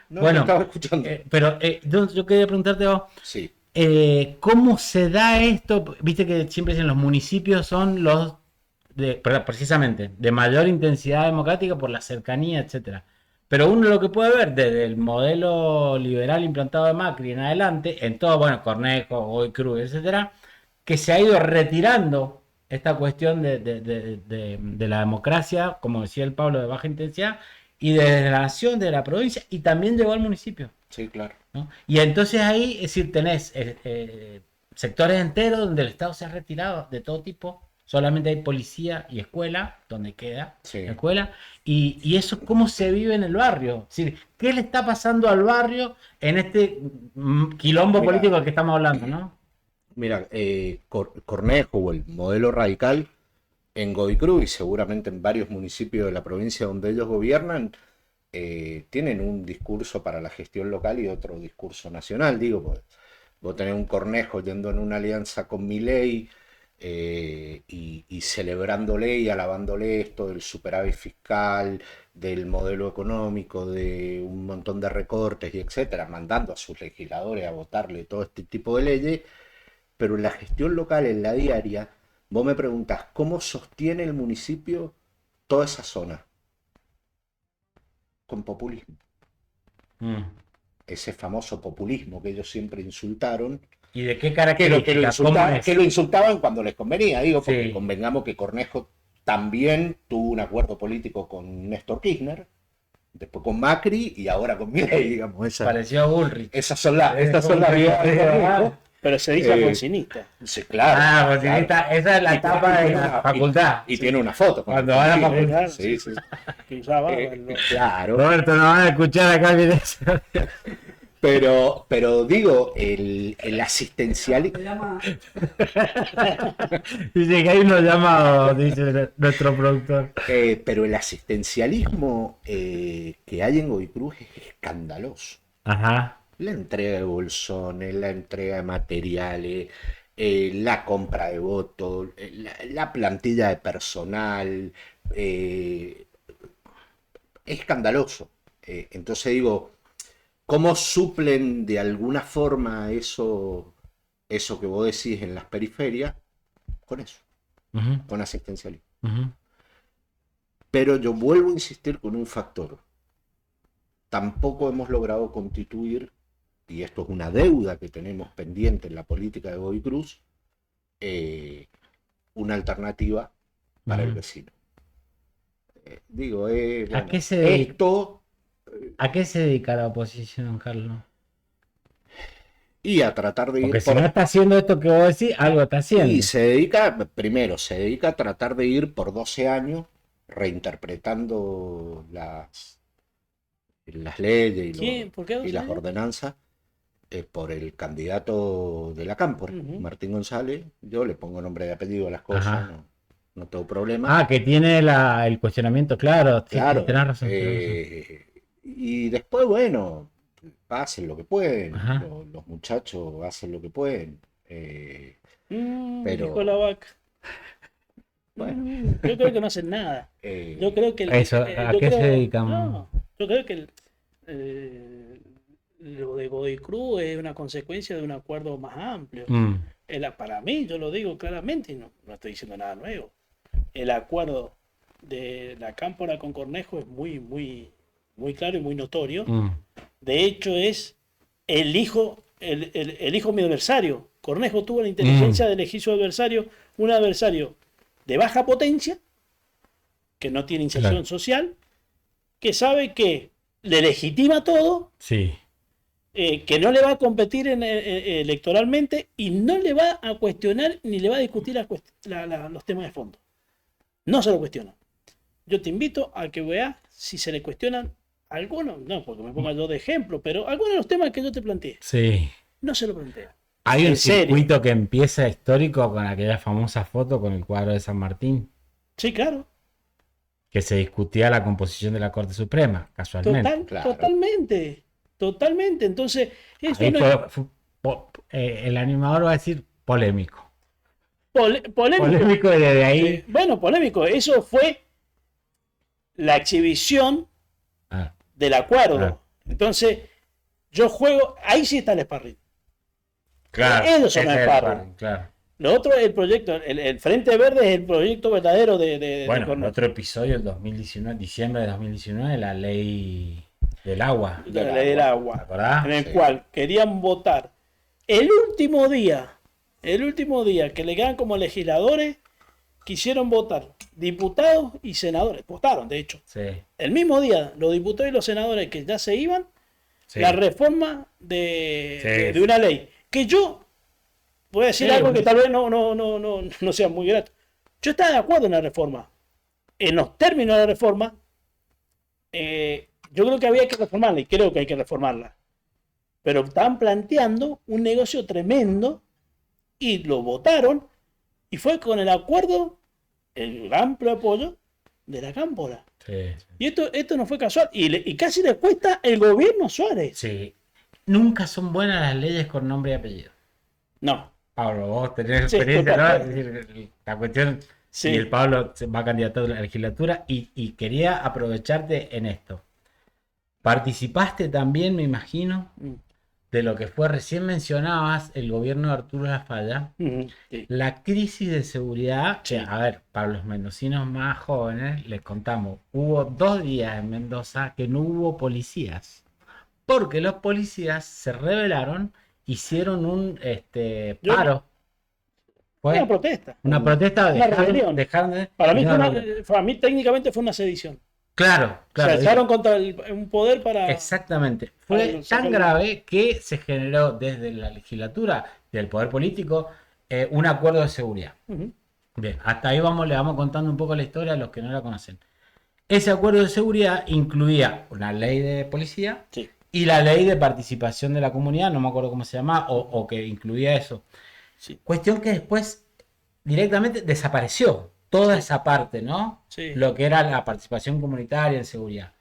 Bueno, no estaba escuchando. Pero yo quería preguntarte a vos, Sí, ¿cómo se da esto? Viste que siempre dicen los municipios son precisamente de mayor intensidad democrática por la cercanía, etcétera. Pero uno lo que puede ver desde el modelo liberal implantado de Macri en adelante, en todo, bueno, Cornejo, Godoy Cruz, etcétera, que se ha ido retirando esta cuestión de la democracia, como decía el Pablo, de baja intensidad, y desde la nación, de la provincia, y también llegó al municipio. Sí, claro. ¿No? Y entonces ahí, es decir, tenés sectores enteros donde el Estado se ha retirado de todo tipo, solamente hay policía y escuela, donde queda la escuela, y eso cómo se vive en el barrio. Es decir, ¿qué le está pasando al barrio en este quilombo político del que estamos hablando, ¿no? Mira, Cornejo o el modelo radical en Godoy Cruz y seguramente en varios municipios de la provincia donde ellos gobiernan, tienen un discurso para la gestión local y otro discurso nacional. Digo, pues, vos tenés un Cornejo yendo en una alianza con Milei y celebrándole y alabándole esto del superávit fiscal, del modelo económico, de un montón de recortes y etcétera, mandando a sus legisladores a votarle todo este tipo de leyes. Pero en la gestión local, en la diaria, vos me preguntás, ¿cómo sostiene el municipio toda esa zona? Con populismo. Ese famoso populismo que ellos siempre insultaron. ¿Y de qué características? Que lo insultaban cuando les convenía, digo, porque convengamos que Cornejo también tuvo un acuerdo político con Néstor Kirchner, después con Macri y ahora con Milei, digamos. Pareció a Bullrich. Estas son las vidas. Pero se dice alfonsinista. Sí, claro. Alfonsinista, esa es la etapa de la facultad. Y tiene una foto. Cuando van a la facultad. Sí. Que usaba. Claro. Roberto, no van a escuchar acá. Pero digo, el asistencialismo. Dice que hay unos llamados, dice nuestro productor. Pero el asistencialismo que hay en Godoy Cruz es escandaloso. Ajá. La entrega de bolsones, la entrega de materiales, la compra de votos, la plantilla de personal, escandaloso. Entonces digo, ¿cómo suplen de alguna forma eso que vos decís en las periferias? Con eso, con asistencialismo. Pero yo vuelvo a insistir con un factor. Tampoco hemos logrado constituir, y esto es una deuda que tenemos pendiente en la política de Godoy Cruz, una alternativa para el vecino. Digo, bueno, ¿A qué se dedica la oposición, Carlos? Y a tratar de ir. Porque si no está haciendo esto que vos decís, algo está haciendo. Y se dedica a tratar de ir por 12 años reinterpretando las leyes y las ordenanzas por el candidato de la Cámpora, Martín González. Yo le pongo nombre y apellido a las cosas, no tengo problema. Que tiene el cuestionamiento, claro. Claro. Sí, tenés razón. Y después, bueno, hacen lo que pueden. Los muchachos hacen lo que pueden. Pero... Dijo la vaca. Bueno. Yo creo que no hacen nada. Yo creo que ¿a qué se dedican? No, yo creo que lo de Godoy Cruz es una consecuencia de un acuerdo más amplio. Para mí, yo lo digo claramente y no estoy diciendo nada nuevo. El acuerdo de la Cámpora con Cornejo es muy, muy, muy claro y muy notorio. De hecho, es el hijo de mi adversario. Cornejo tuvo la inteligencia de elegir su adversario, un adversario de baja potencia, que no tiene inserción social, que sabe que le legitima todo, que no le va a competir electoralmente y no le va a cuestionar ni le va a discutir los temas de fondo. No se lo cuestiona. Yo te invito a que veas si se le cuestionan algunos, no porque me ponga yo de ejemplo, pero algunos de los temas que yo te planteé. No se lo plantea. Hay un circuito que empieza histórico con aquella famosa foto con el cuadro de San Martín. Sí, claro. Que se discutía la composición de la Corte Suprema, casualmente. Totalmente. Entonces, eso el animador va a decir polémico. Polémico y desde ahí. Polémico. Eso fue la exhibición del acuerdo. Entonces, yo juego. Ahí sí está el sparring. Claro. Eso es el sparring. Lo otro es el proyecto, el Frente Verde es el proyecto verdadero de Bueno, Cornejo. otro episodio del 2019, diciembre de 2019, la ley del agua. De la ley del agua, ¿Te acordás? en el Sí. cual querían votar el último día que le quedan como legisladores, quisieron votar diputados y senadores, votaron de hecho, Sí, el mismo día los diputados y los senadores que ya se iban, sí. la reforma Sí. de una ley, que yo voy a decir Sí, algo que tal vez no sea muy grato. Yo estaba de acuerdo en la reforma, en los términos de la reforma, yo creo que había que reformarla y creo que hay que reformarla. Pero estaban planteando un negocio tremendo y lo votaron y fue con el acuerdo, el amplio apoyo de la Cámpora. Sí, sí. Y esto no fue casual y casi le cuesta el gobierno a Suárez. Sí. Nunca son buenas las leyes con nombre y apellido. No. Pablo, vos tenés Sí, experiencia, ¿no? total. Es decir, la cuestión. Sí. Y el Pablo se va a candidatar a la legislatura y quería aprovecharte en esto. Participaste también, me imagino, Mm. de lo que fue, recién mencionabas, el gobierno de Arturo Lafalla, Sí. la crisis de seguridad. Sí. Que, a ver, para los mendocinos más jóvenes, les contamos, hubo 2 días en Mendoza que no hubo policías, porque los policías se rebelaron, hicieron un Yo- paro. Fue Una protesta. una protesta, Una rebelión. Para mí, para mí técnicamente fue una sedición. Claro, Se claro. alzaron contra un poder para... Exactamente. para Fue tan sacarlo. grave que se generó desde la legislatura y el poder político un acuerdo de seguridad. Ujú. Bien, hasta ahí le vamos contando un poco la historia a los que no la conocen. Ese acuerdo de seguridad incluía una ley de policía Sí. y la ley de participación de la comunidad, no me acuerdo cómo se llama, o que incluía eso. Sí. Cuestión que después directamente desapareció toda esa parte, ¿no? Sí. Lo que era la participación comunitaria en seguridad.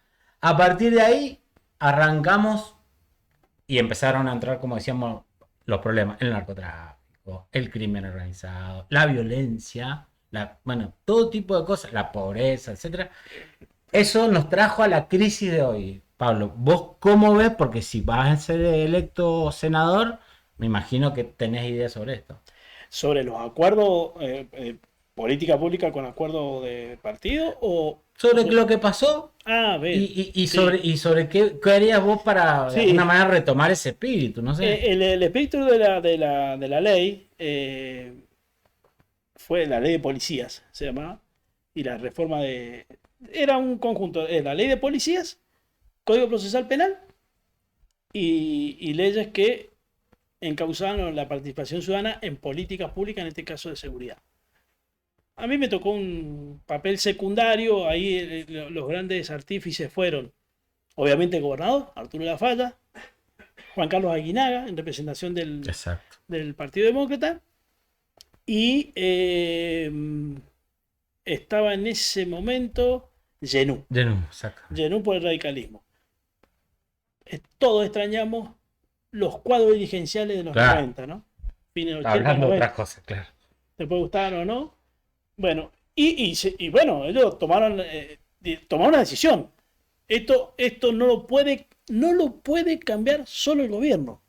A partir de ahí arrancamos y empezaron a entrar, como decíamos, los problemas, el narcotráfico, el crimen organizado, la violencia, bueno, todo tipo de cosas, la pobreza, etcétera. Eso nos trajo a la crisis de hoy. Pablo, ¿vos cómo ves? Porque si vas a ser electo senador, me imagino que tenés ideas sobre esto. Sobre los acuerdos, política pública con acuerdo de partido o... Sobre lo que pasó Ve. y Sí. sobre qué harías vos para de Sí. alguna manera retomar ese espíritu, no sé. El espíritu de la ley fue la ley de policías, se llamaba, y la reforma de... Era un conjunto, la ley de policías, Código Procesal Penal y leyes que encauzaban la participación ciudadana en políticas públicas, en este caso de seguridad. A mí me tocó un papel secundario, ahí los grandes artífices fueron, obviamente, el gobernador, Arturo Lafalla, Juan Carlos Aguinaga, en representación Exacto. del Partido Demócrata, y estaba en ese momento Genú Exacto. por el radicalismo. Todos extrañamos los cuadros dirigenciales de los Claro. 90, ¿no? Fines de 80, Hablando de 90. otras cosas, claro. ¿Te puede gustar o no? Bueno, y bueno, ellos tomaron una decisión. Esto no lo puede cambiar solo el gobierno.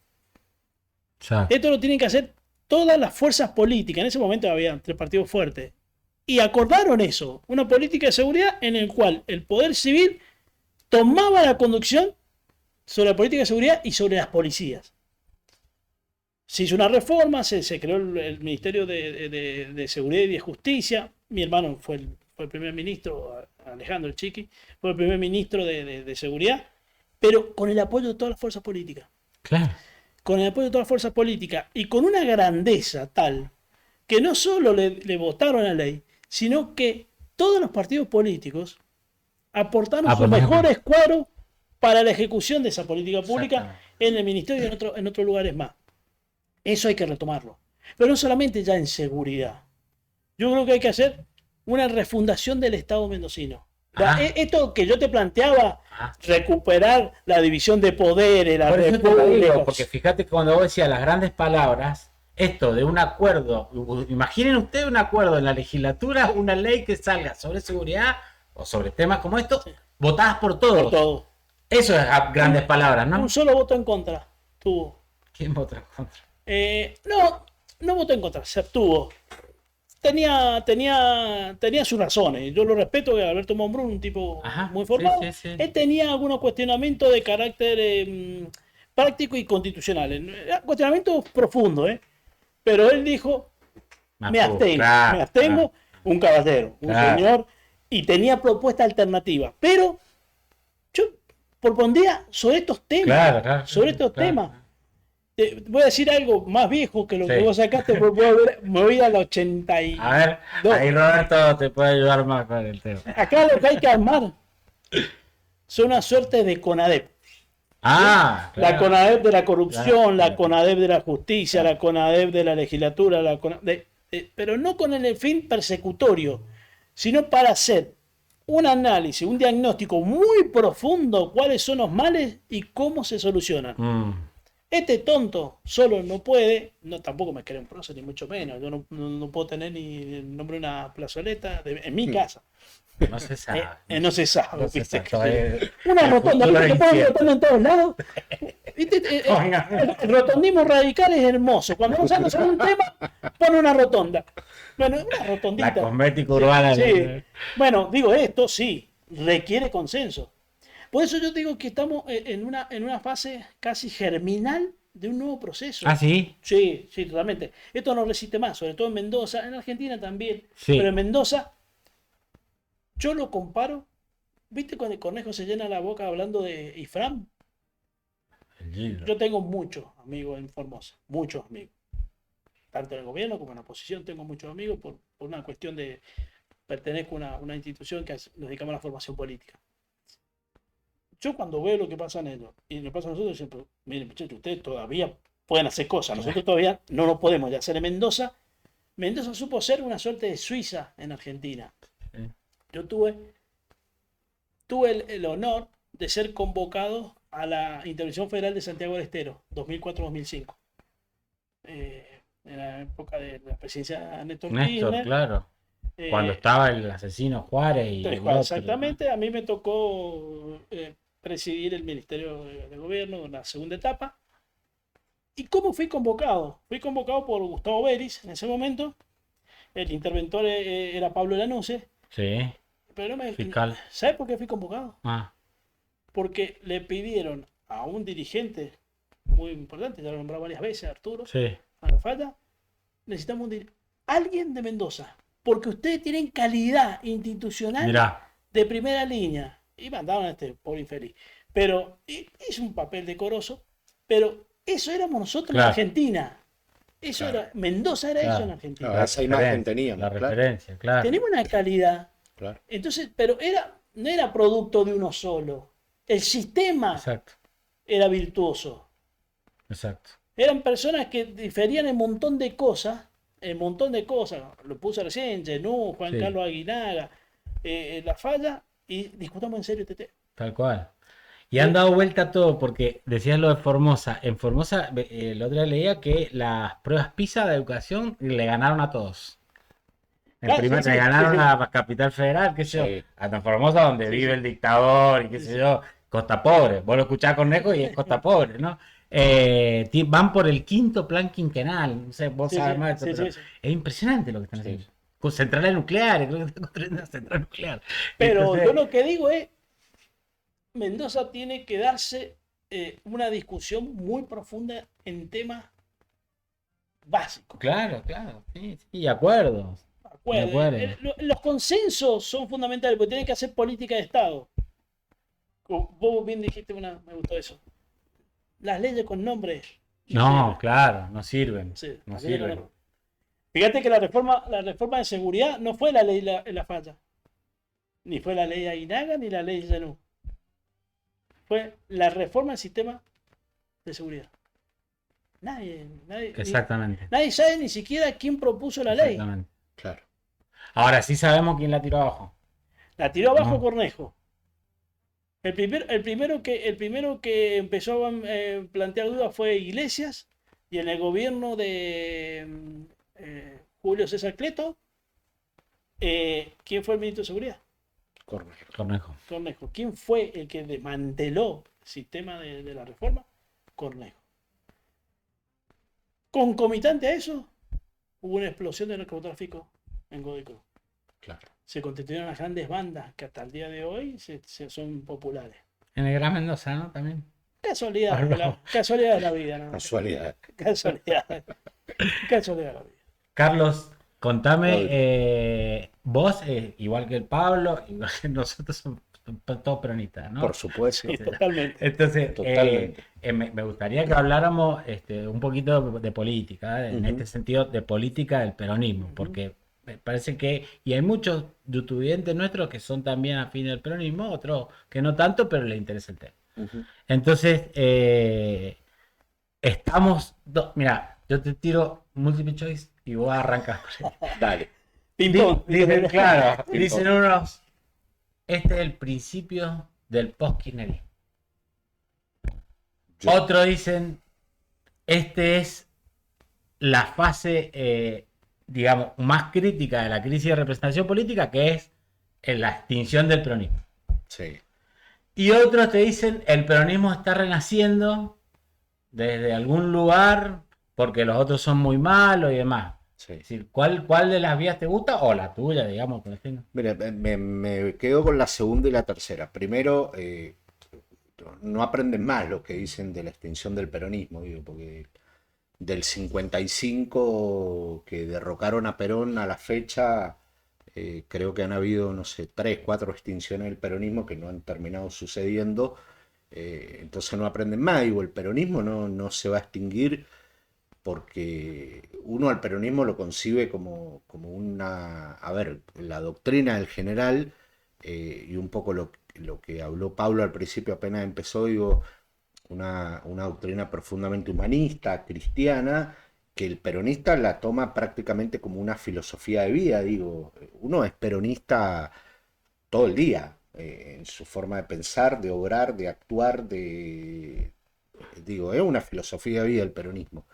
Exacto. Esto lo tienen que hacer todas las fuerzas políticas. En ese momento había 3 partidos fuertes. Y acordaron eso, una política de seguridad en el cual el poder civil tomaba la conducción sobre la política de seguridad y sobre las policías. Se hizo una reforma, se creó el Ministerio de Seguridad y de Justicia. Mi hermano fue el primer ministro, Alejandro el Chiqui, fue el primer ministro de Seguridad, pero con el apoyo de todas las fuerzas políticas. Claro. Con el apoyo de todas las fuerzas políticas y con una grandeza tal que no solo le votaron la ley, sino que todos los partidos políticos aportaron sus mejores cuadros para la ejecución de esa política pública en el ministerio y en otros lugares más. Eso hay que retomarlo. Pero no solamente ya en seguridad. Yo creo que hay que hacer una refundación del Estado mendocino. Esto que yo te planteaba, recuperar la división de poderes, la república. Porque fíjate que cuando vos decías las grandes palabras, esto de un acuerdo, imaginen ustedes un acuerdo en la legislatura, una ley que salga sobre seguridad o sobre temas como estos, votadas por todos. Por todo. Eso es grandes palabras, ¿no? Un solo voto en contra tuvo. ¿Quién votó en contra? No, no votó en contra, se abstuvo. Tenía sus razones. Yo lo respeto, que Alberto Monbrun, un tipo muy formado. Sí. Él tenía algunos cuestionamientos de carácter práctico y constitucional. Cuestionamientos profundos, ¿eh? Pero él dijo, me abstengo, un caballero, un señor, y tenía propuesta alternativa. Pero yo propondría sobre estos temas, temas. Voy a decir algo más viejo que lo que vos sacaste, me voy al 82. A ver, ahí Roberto te puede ayudar más con el tema. Acá lo que hay que armar son una suerte de CONADEP. La CONADEP de la corrupción, la CONADEP de la justicia, la CONADEP de la legislatura, pero no con el fin persecutorio, sino para hacer un análisis, un diagnóstico muy profundo, cuáles son los males y cómo se solucionan. Este tonto solo no puede, tampoco me quiere un prócer ni mucho menos, yo no puedo tener ni el nombre de una plazoleta en mi casa. No se sabe. No se sabe. Una rotonda, ¿viste que ponen rotonda en todos lados? El rotondismo radical es hermoso. Cuando vamos a hacer un tema, pone una rotonda. Bueno, una rotondita. La cosmética urbana. Sí. Bueno, digo, esto sí, requiere consenso. Por eso yo digo que estamos en una fase casi germinal de un nuevo proceso. ¿Ah, sí? Sí, totalmente. Esto no resiste más, sobre todo en Mendoza, en Argentina también. Sí. Pero en Mendoza, yo lo comparo. ¿Viste cuando el Cornejo se llena la boca hablando de Ifram? Yo tengo muchos amigos en Formosa, muchos amigos. Tanto en el gobierno como en la oposición tengo muchos amigos por una cuestión de pertenezco a una institución que nos dedicamos a la formación política. Yo cuando veo lo que pasa en ellos y lo que pasa a nosotros, siempre, miren muchachos, ustedes todavía pueden hacer cosas, nosotros todavía no lo podemos ya hacer en Mendoza. Mendoza supo ser una suerte de Suiza en Argentina. Sí. Yo tuve el honor de ser convocado a la Intervención Federal de Santiago del Estero, 2004-2005. En la época de la presidencia de Néstor Kirchner. Claro. Cuando estaba el asesino Juárez y exactamente, a mí me tocó presidir el Ministerio de Gobierno en la segunda etapa. ¿Y cómo fui convocado? Fui convocado por Gustavo Vélez en ese momento. El interventor era Pablo Lanuse. Sí. Pero fiscal. ¿Sabes por qué fui convocado? Porque le pidieron a un dirigente muy importante, ya lo he nombrado varias veces, Arturo, a la falla, necesitamos alguien de Mendoza, porque ustedes tienen calidad institucional de primera línea. Y mandaron a este pobre infeliz. Pero hizo un papel decoroso, pero eso éramos nosotros en Argentina. Eso era, Mendoza era eso en Argentina. Esa imagen teníamos. La referencia, claro. Tenemos una calidad. Claro. Entonces, pero no era producto de uno solo. El sistema era virtuoso. Exacto. Eran personas que diferían en un montón de cosas. Lo puse recién, Genú, Juan Carlos Aguinaga, La Falla, y discutamos en serio este tema. Tal cual. Y han dado vuelta a todo, porque decías lo de Formosa. En Formosa, el otro día leía que las pruebas PISA de educación le ganaron a todos. Le ganaron a la Capital Federal, qué sé yo, hasta Formosa, donde vive el dictador y qué sé yo, Costa Pobre. Vos lo escuchás Cornejo y es Costa Pobre, ¿no? Van por el 5º plan quinquenal. No sé, vos sabés más de eso, pero es impresionante lo que están haciendo. Con centrales nucleares, creo que están construyendo una central nuclear. Pero entonces, yo lo que digo es, Mendoza tiene que darse una discusión muy profunda en temas básicos. Claro, sí, de acuerdo. Los consensos son fundamentales, porque tienen que hacer política de Estado. Como vos bien dijiste, me gustó eso. Las leyes con nombres. No sirven. No sirven. Fíjate que la reforma de seguridad no fue la ley la Falla. Ni fue la ley Aguinaga ni la ley Genú. Fue la reforma del sistema de seguridad. Nadie Exactamente. Nadie sabe ni siquiera quién propuso la ley. Exactamente. Claro. Ahora sí sabemos quién la tiró abajo. La tiró abajo Cornejo. El primero que empezó a plantear dudas fue Iglesias, y en el gobierno de Julio César Cleto, ¿quién fue el ministro de Seguridad? Cornejo. ¿Quién fue el que desmanteló el sistema de la reforma? Cornejo. Concomitante a eso, hubo una explosión del narcotráfico en Godoy Cruz. Claro. Se constituyeron las grandes bandas que hasta el día de hoy son populares. En el Gran Mendoza, ¿no? También. Casualidad de la vida, ¿no? Casualidad. Casualidad de la vida. Carlos, contame, vos, igual que el Pablo, igual que nosotros, somos todos peronistas, ¿no? Por supuesto. Sí, totalmente. Entonces, Totalmente. me gustaría que habláramos un poquito de política, en este sentido, de política del peronismo, porque me parece que, y hay muchos youtubers nuestros que son también afines al peronismo, otros que no tanto, pero les interesa el tema. Entonces, mira, yo te tiro multiple choice y voy a arrancar. Dale. Dicen, claro, Ping-pong. dicen unos, este es el principio del post-kirchnerismo. Otros dicen, este es la fase, digamos, más crítica de la crisis de representación política, que es la extinción del peronismo. Sí. Y otros te dicen, el peronismo está renaciendo desde algún lugar porque los otros son muy malos y demás. Sí. Es decir, ¿cuál de las vías te gusta? O la tuya, digamos, por ejemplo. Mira, me quedo con la segunda y la tercera. Primero, no aprenden más lo que dicen de la extinción del peronismo, digo, porque del 55 que derrocaron a Perón a la fecha, creo que han habido, no sé, 3, 4 extinciones del peronismo que no han terminado sucediendo. Entonces no aprenden más, digo, el peronismo no se va a extinguir porque uno al peronismo lo concibe como una, a ver, la doctrina del general, y un poco lo que habló Pablo al principio apenas empezó, digo, una doctrina profundamente humanista, cristiana, que el peronista la toma prácticamente como una filosofía de vida, digo, uno es peronista todo el día, en su forma de pensar, de obrar, de actuar, digo, es una filosofía de vida el peronismo.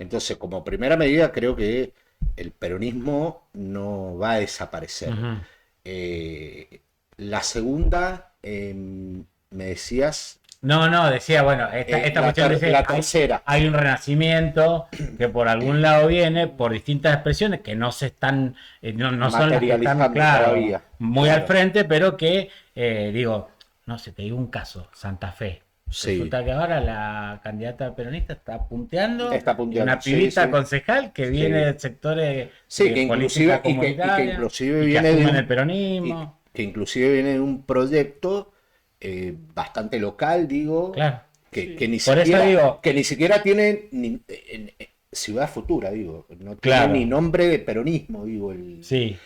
Entonces, como primera medida, creo que el peronismo no va a desaparecer. La segunda, me decías... No, decía, bueno, esta cuestión dice, la tercera. Hay un renacimiento que por algún lado viene, por distintas expresiones que no se están, no son las que están, claro, todavía. muy Claro. al frente, pero que, digo, no sé, te digo un caso, Santa Fe. Sí. Resulta que ahora la candidata peronista está punteando, una sí, pibita sí. concejal que viene de sectores Sí, de que política inclusive, comunitaria, y que inclusive y que viene asumen el peronismo. que inclusive viene de un proyecto bastante local, digo, Claro. que ni Por eso siquiera, digo- que ni siquiera tiene Ciudad Futura, digo, no Claro. tiene ni nombre de peronismo, digo. Sí.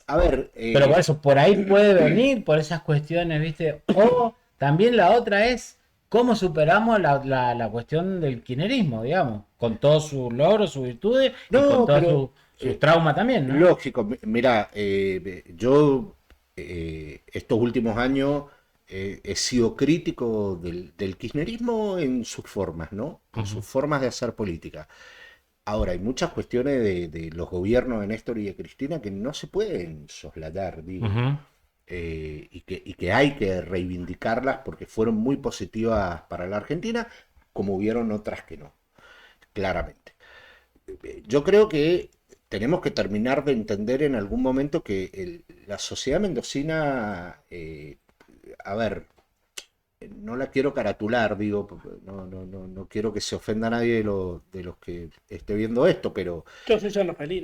A ver, Pero por eso, por ahí puede venir, por esas cuestiones, ¿viste? O también la otra es cómo superamos la cuestión del kirchnerismo, digamos, con todos sus logros, sus virtudes, y No, con todos pero, sus traumas también, ¿no? lógico, mira, yo estos últimos años he sido crítico del kirchnerismo en sus formas, ¿no? En sus formas de hacer política. Ahora, hay muchas cuestiones de los gobiernos de Néstor y de Cristina que no se pueden soslayar, digo, y que hay que reivindicarlas porque fueron muy positivas para la Argentina, como hubieron otras que no, claramente. Yo creo que tenemos que terminar de entender en algún momento que la sociedad mendocina, a ver, no la quiero caratular, digo, porque no quiero que se ofenda a nadie de los que esté viendo esto, pero Yo soy Carlos Feliz.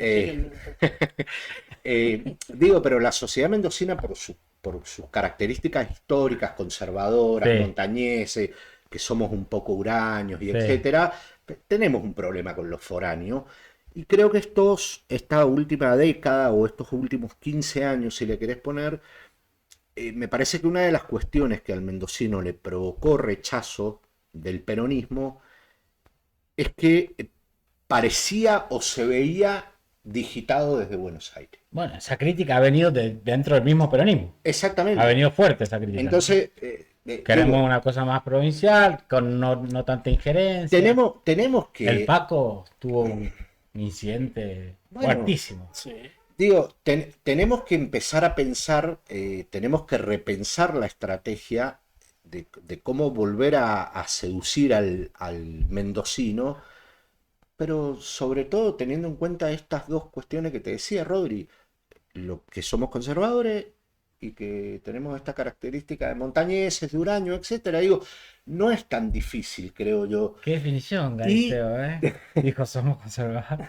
digo, pero la sociedad mendocina por sus características históricas, conservadoras, Sí. montañeses, que somos un poco huraños y Sí. etcétera, tenemos un problema con los foráneos. Y creo que esta última década o estos últimos 15 años, si le querés poner, me parece que una de las cuestiones que al mendocino le provocó rechazo del peronismo es que parecía o se veía digitado desde Buenos Aires. Bueno, esa crítica ha venido dentro del mismo peronismo. Exactamente. Ha venido fuerte esa crítica. Entonces, queremos digo, una cosa más provincial, con no tanta injerencia. tenemos que... El Paco tuvo un incidente Bueno, fuertísimo. Sí. Digo, tenemos que empezar a pensar, tenemos que repensar la estrategia de cómo volver a seducir al mendocino, pero sobre todo teniendo en cuenta estas dos cuestiones que te decía, Rodri, lo que somos conservadores y que tenemos esta característica de montañeses, de huraño, etcétera. Digo, no es tan difícil, creo yo. Qué definición, Y, Galisteo, ¿eh? Dijo, somos conservadores.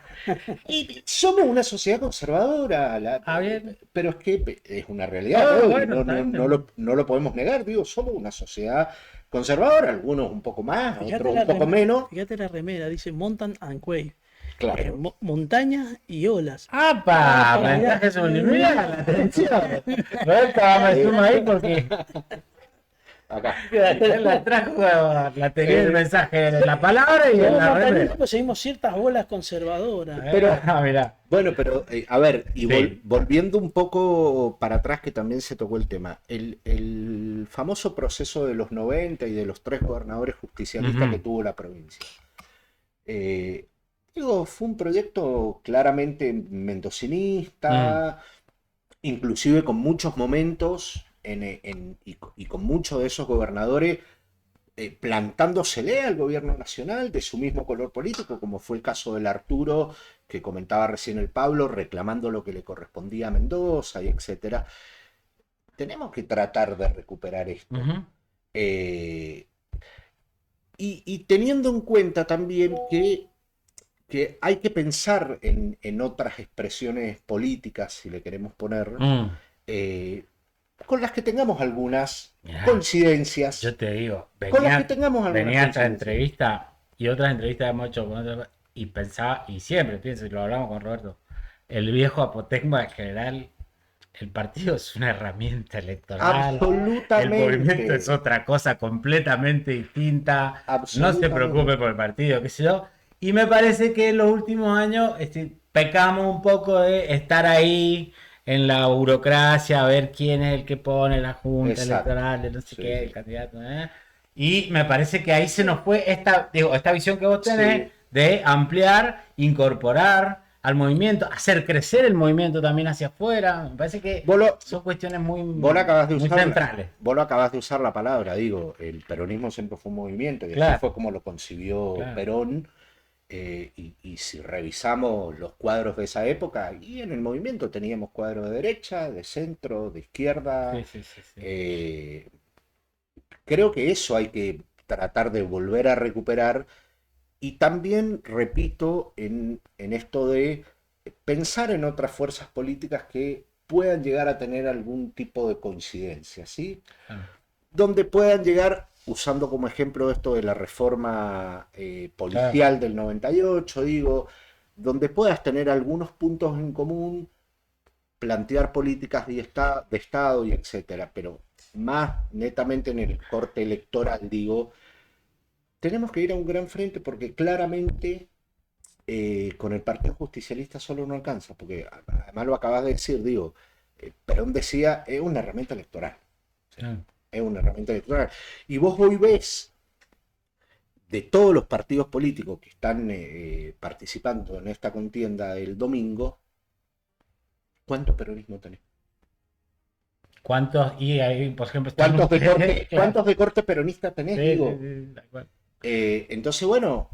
y somos una sociedad conservadora, Bien. pero es que es una realidad, Ah, Rodri, bueno, está bien. no lo podemos negar, digo, somos una sociedad conservadora, algunos un poco más, Fíjate otros la un poco rem- menos. Fíjate la remera, dice Mountain and Wave. Claro. Montañas y olas. ¡Apa! para allá. Mensaje subliminal, atención. Roberto, vamos a sumar ahí porque Acá. él la trajo, la tenía el mensaje en la palabra y en la remera. Pues seguimos ciertas bolas conservadoras. Pero- Mirá. Bueno, pero a ver, y Sí. volviendo un poco para atrás, que también se tocó el tema, el famoso proceso de los 90 y de los 3 gobernadores justicialistas Ujú. que tuvo la provincia. Digo, fue un proyecto claramente mendocinista, inclusive con muchos momentos y con muchos de esos gobernadores plantándosele al gobierno nacional de su mismo color político, como fue el caso del Arturo, que comentaba recién el Pablo, reclamando lo que le correspondía a Mendoza y etcétera. Tenemos que tratar de recuperar esto. Ujú. Y teniendo en cuenta también que hay que pensar en otras expresiones políticas, si le queremos poner, con las que tengamos algunas Mirá, coincidencias. Yo te digo, Con las que tengamos algunas venía esta coincidencias. entrevista y otras entrevistas hemos hecho con otras, y pensaba, y siempre pienso, y lo hablamos con Roberto, el viejo apotegma en general, el partido es una herramienta electoral. Absolutamente. El movimiento es otra cosa completamente distinta. No se Absolutamente. preocupe por el partido, qué sé yo. Y me parece que en los últimos años pecamos un poco de estar ahí en la burocracia, a ver quién es el que pone la junta Exacto. electoral, de no sé Sí, qué, sí. el candidato. Y me parece que ahí se nos fue esta visión que vos tenés Sí. de ampliar, incorporar al movimiento, hacer crecer el movimiento también hacia afuera. Me parece que son cuestiones muy centrales. Vos lo acabas de usar la palabra, digo, el peronismo siempre fue un movimiento y Claro. así fue como lo concibió Claro. Perón. Y si revisamos los cuadros de esa época, y en el movimiento teníamos cuadros de derecha, de centro, de izquierda. Sí. Creo que eso hay que tratar de volver a recuperar. Y también, repito, en esto de pensar en otras fuerzas políticas que puedan llegar a tener algún tipo de coincidencia, ¿sí? Donde puedan llegar, usando como ejemplo esto de la reforma policial del 98, digo, donde puedas tener algunos puntos en común, plantear políticas de Estado y etcétera, pero más netamente en el corte electoral, digo, tenemos que ir a un gran frente porque claramente con el Partido Justicialista solo no alcanza, porque además lo acabas de decir, digo, Perón decía, es una herramienta electoral. Es una herramienta electoral. Y vos hoy ves de todos los partidos políticos que están participando en esta contienda el domingo, ¿cuánto peronismo tenés? ¿Cuántos? Y ahí, por ejemplo, ¿Cuántos de corte peronista tenés? Digo? Entonces, bueno,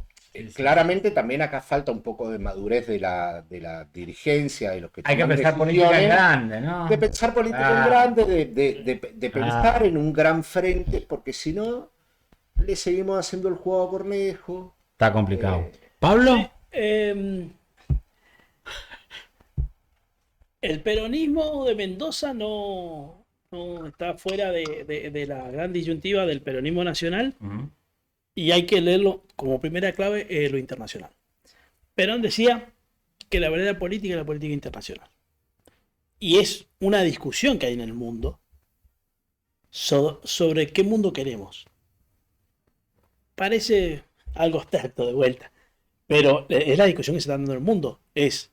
claramente también acá falta un poco de madurez de la dirigencia, de los que hay que toman pensar política en decisiones, grande, ¿no? de pensar política en grande, de pensar en un gran frente, porque si no, le seguimos haciendo el juego a Cornejo. Está complicado. ¿Pablo? El peronismo de Mendoza no está fuera de la gran disyuntiva del peronismo nacional. Y hay que leerlo como primera clave lo internacional. Perón decía que la verdadera política es la política internacional. Y es una discusión que hay en el mundo sobre qué mundo queremos. Parece algo abstracto de vuelta, pero es la discusión que se está dando en el mundo. Es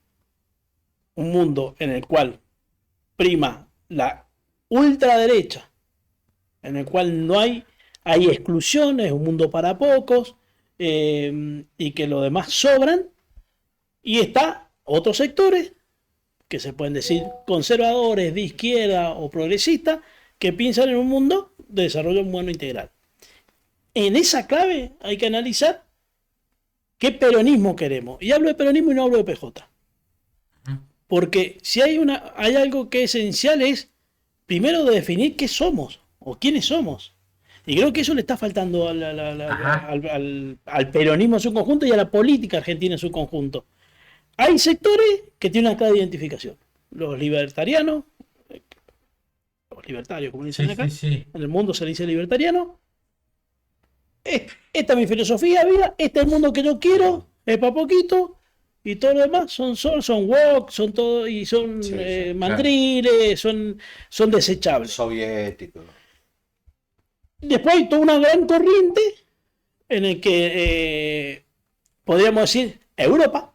un mundo en el cual prima la ultraderecha, en el cual no hay exclusiones, un mundo para pocos, y que los demás sobran, y está otros sectores que se pueden decir conservadores, de izquierda o progresistas, que piensan en un mundo de desarrollo humano integral. En esa clave hay que analizar ¿Qué peronismo queremos? Y hablo de peronismo y no hablo de PJ. Porque si hay algo que es esencial es, primero, definir qué somos o quiénes somos. Y creo que eso le está faltando al peronismo en su conjunto y a la política argentina en su conjunto. Hay sectores que tienen una clara identificación. Los libertarianos, los libertarios, como dicen acá, en el mundo se le dice libertariano. Esta es mi filosofía de vida, este es el mundo que yo quiero, es para poquito, y todo lo demás son woke, son todo, y son mandriles, son desechables. Soviéticos. Después hay toda una gran corriente en el que podríamos decir Europa,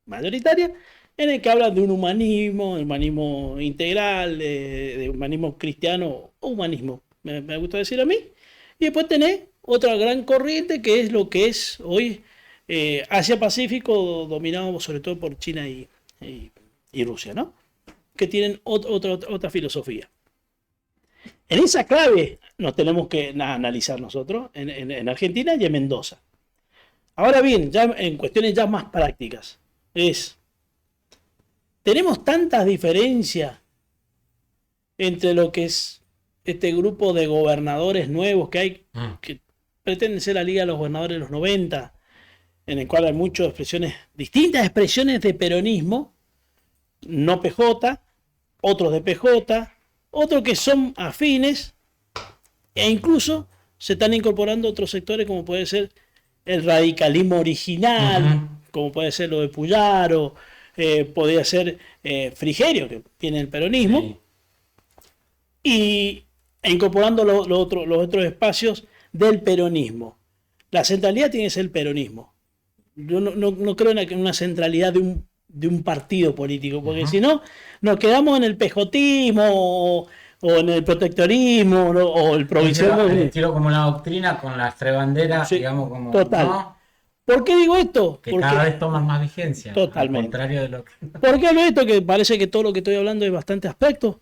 mayoritaria, en el que habla de un humanismo integral, de humanismo cristiano, o humanismo, me gusta decir a mí. Y después tenés otra gran corriente que es lo que es hoy Asia-Pacífico, dominado sobre todo por China y Rusia, ¿no? Que tienen otra filosofía. En esa clave nos tenemos que analizar nosotros, en Argentina y en Mendoza. Ahora bien, ya en cuestiones ya más prácticas, tenemos tantas diferencias entre lo que es este grupo de gobernadores nuevos que hay, que pretenden ser la Liga de los Gobernadores de los 90, en el cual hay muchas distintas expresiones de peronismo, no PJ, otros de PJ, otros que son afines, e incluso se están incorporando otros sectores como puede ser el radicalismo original, como puede ser lo de Puyaro, podría ser Frigerio, que tiene el peronismo, e incorporando los otros espacios del peronismo. La centralidad tiene que ser el peronismo. Yo no creo en una centralidad de un partido político, porque si no, nos quedamos en el pejotismo o en el protectorismo o el provincialismo. El estilo como la doctrina con las tres banderas, digamos, como... Total. ¿no? ¿Por qué digo esto? Que cada vez toman más vigencia. Totalmente. Al contrario de lo que... ¿Por qué hablo de esto? Que parece que todo lo que estoy hablando es bastante aspecto.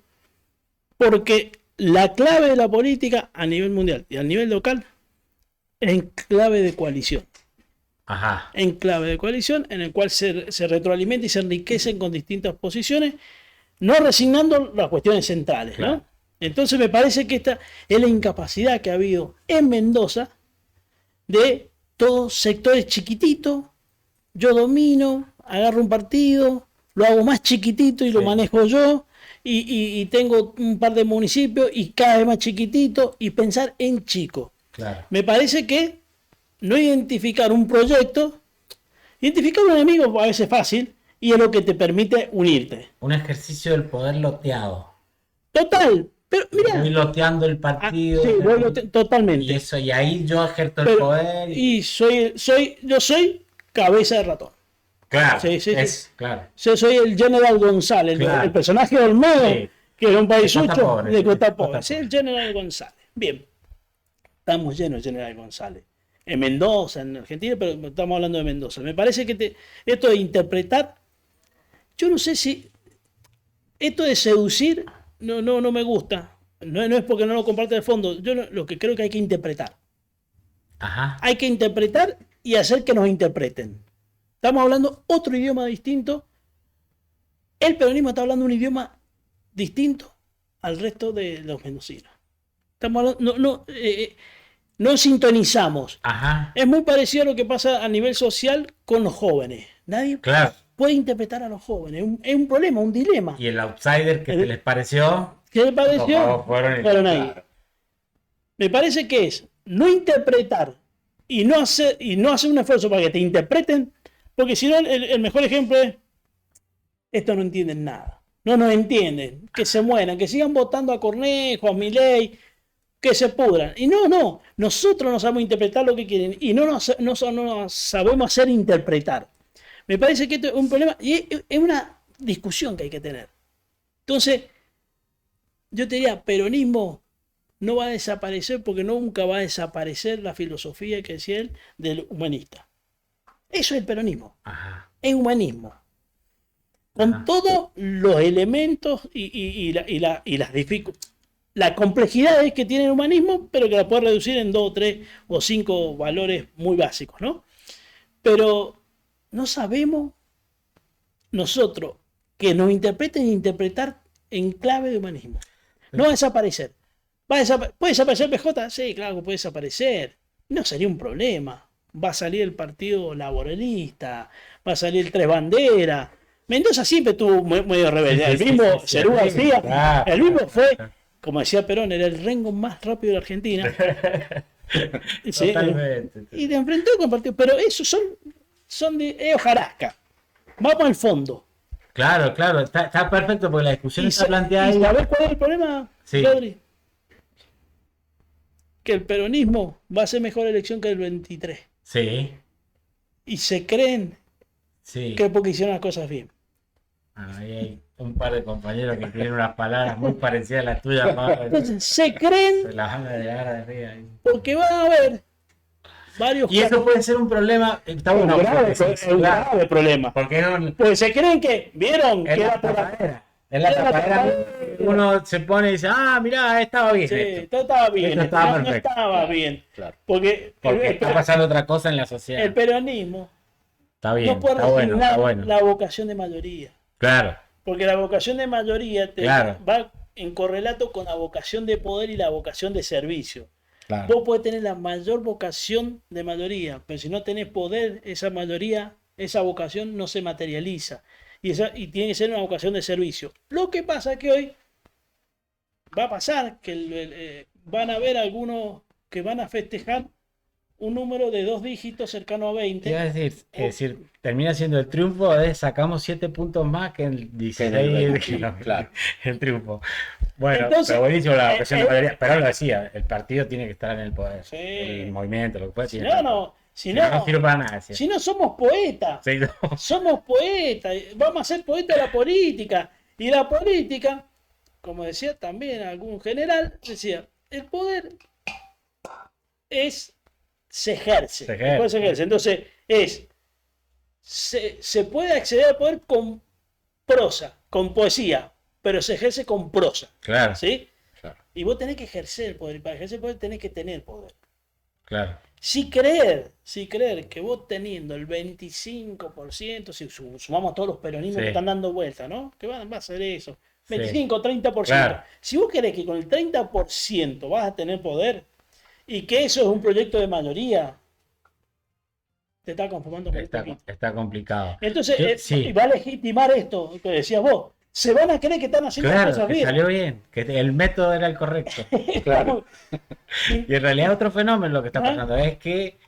Porque la clave de la política a nivel mundial y a nivel local es en clave de coalición. En clave de coalición, en el cual se retroalimenta y se enriquecen con distintas posiciones, no resignando las cuestiones centrales, ¿no? Claro. Entonces me parece que esta es la incapacidad que ha habido en Mendoza de todos sectores chiquititos. Yo domino, agarro un partido, lo hago más chiquitito y lo manejo yo, y tengo un par de municipios y cada vez más chiquitito, y pensar en chico. Claro. Me parece que no identificar un proyecto, identificar un enemigo a veces es fácil, y es lo que te permite unirte. Un ejercicio del poder loteado. Total, pero mira. Voy loteando el partido. Sí, totalmente. Y eso, y ahí yo ejerzo el poder. Y yo soy cabeza de ratón. Claro, claro. Yo soy el General González, el personaje del Olmedo, que es un paisucho de Costa Pobre. Sí, el General González. Bien, estamos llenos de General González. En Mendoza, en Argentina, pero estamos hablando de Mendoza. Me parece que esto de interpretar, yo no sé si esto de seducir no me gusta. No es porque no lo comparte de fondo. Yo lo que creo que hay que interpretar. Hay que interpretar y hacer que nos interpreten. Estamos hablando otro idioma distinto. El peronismo está hablando un idioma distinto al resto de los mendocinos. Estamos hablando, no sintonizamos. Es muy parecido a lo que pasa a nivel social con los jóvenes. Nadie puede interpretar a los jóvenes. Es un problema, un dilema. Y el outsider que les pareció. ¿Qué les pareció? Fueron ahí. Claro. Me parece que es no interpretar y no hacer un esfuerzo para que te interpreten, porque si no, el mejor ejemplo es: estos no entienden nada. No nos entienden. Que se mueran, que sigan votando a Cornejo, a Milei, que se pudran. Y no, nosotros no sabemos interpretar lo que quieren y no sabemos hacer interpretar. Me parece que esto es un problema y es una discusión que hay que tener. Entonces, yo te diría, peronismo no va a desaparecer porque nunca va a desaparecer la filosofía que decía él del humanista. Eso es el peronismo. Es humanismo. Con todos los elementos y las dificultades. La complejidad es que tiene el humanismo, pero que la puede reducir en 2, 3 o 5 valores muy básicos, ¿no? Pero no sabemos nosotros que nos interpreten e interpretar en clave de humanismo. No va a desaparecer. ¿Puede desaparecer PJ? Sí, claro que puede desaparecer. No sería un problema. Va a salir el Partido Laboralista, va a salir el Tres Banderas. Mendoza siempre tuvo medio rebelde. El mismo Cerú García, el mismo fue, como decía Perón, era el rengo más rápido de la Argentina. Totalmente. Y le enfrentó con el partido. Pero eso son de hojarasca. Vamos al fondo. Claro, está perfecto porque la discusión está planteada ahí. ¿Y sabés cuál es el problema, Sí. Rodri? Que el peronismo va a ser mejor elección que el 23. Sí, Y se creen sí. que porque hicieron las cosas bien. Ahí hay un par de compañeros que tienen unas palabras muy parecidas a las tuyas, Pablo. Entonces, se creen Se las van a llegar de arriba. porque van a haber varios Y eso puede ser un problema. Está bueno. es un grave problema. Porque no. Pues se creen que, ¿vieron? Es Que la era por tapadera. Es la tapadera. Uno se pone y dice, mirá, estaba bien. Sí, esto. todo estaba bien. Esto estaba no perfecto. estaba bien. Claro. Porque Está pasando otra cosa en la sociedad. el peronismo Está bien, no puede está bueno, resignar está bueno. la vocación de mayoría. Claro, Porque la vocación de mayoría Claro. va en correlato con la vocación de poder y la vocación de servicio. claro. Vos podés tener la mayor vocación de mayoría, pero si no tenés poder, esa mayoría, esa vocación no se materializa. Y tiene que ser una vocación de servicio. Lo que pasa es que hoy va a pasar que van a haber algunos que van a festejar un número de 2 dígitos cercano a 20. Te iba a decir, termina siendo el triunfo de sacamos 7 puntos más que el 16 claro. el triunfo. Bueno, Entonces, pero buenísimo la vocación de mayoría. Pero lo decía, el partido tiene que estar en el poder. Sí. El movimiento, lo que puede Si tiene que estar. no No sirve para nada. decía. si no somos poetas. Sí, no. Somos poetas, vamos a ser poetas de la política. Y la política, como decía también algún general, decía, el poder se ejerce. Se ejerce. El poder se ejerce. Entonces, se puede acceder al poder con prosa, con poesía, pero se ejerce con prosa. Claro, ¿Sí? Claro. Y vos tenés que ejercer el poder. Y para ejercer el poder tenés que tener poder. claro. Si creer que vos teniendo el 25%, si sumamos todos los peronismos Sí. que están dando vuelta, ¿no? Que va a ser eso, Sí. 25, 30%. Claro. Si vos querés que con el 30% vas a tener poder y que eso es un proyecto de mayoría, te está conformando con Está complicado. Entonces, sí. va a legitimar esto que decías vos. Se van a creer que están haciendo las Claro, cosas que bien. salió bien, que el método era el correcto. Claro. Y en realidad otro fenómeno lo que está pasando es que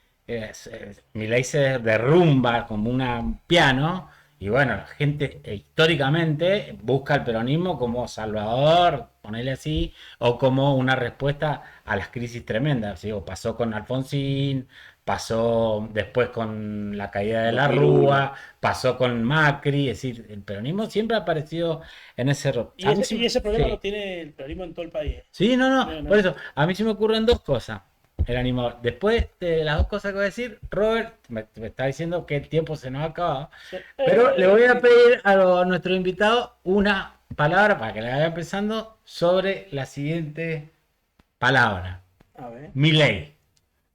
Milei se derrumba como un piano y bueno, la gente históricamente busca el peronismo como salvador, ponerle así, o como una respuesta a las crisis tremendas. ¿Sí? O pasó con Alfonsín, pasó después con la caída de la Rúa, pasó con Macri, es decir, el peronismo siempre ha aparecido en ese rol. Y ese problema Sí. lo tiene el peronismo en todo el país. Sí, no, No. por eso, a mí se me ocurren dos cosas, el animador. Después de las dos cosas que voy a decir, Robert me está diciendo que el tiempo se nos ha acabado, pero le voy a pedir a nuestro invitado una palabra para que le vaya pensando sobre la siguiente palabra, A ver. Milei.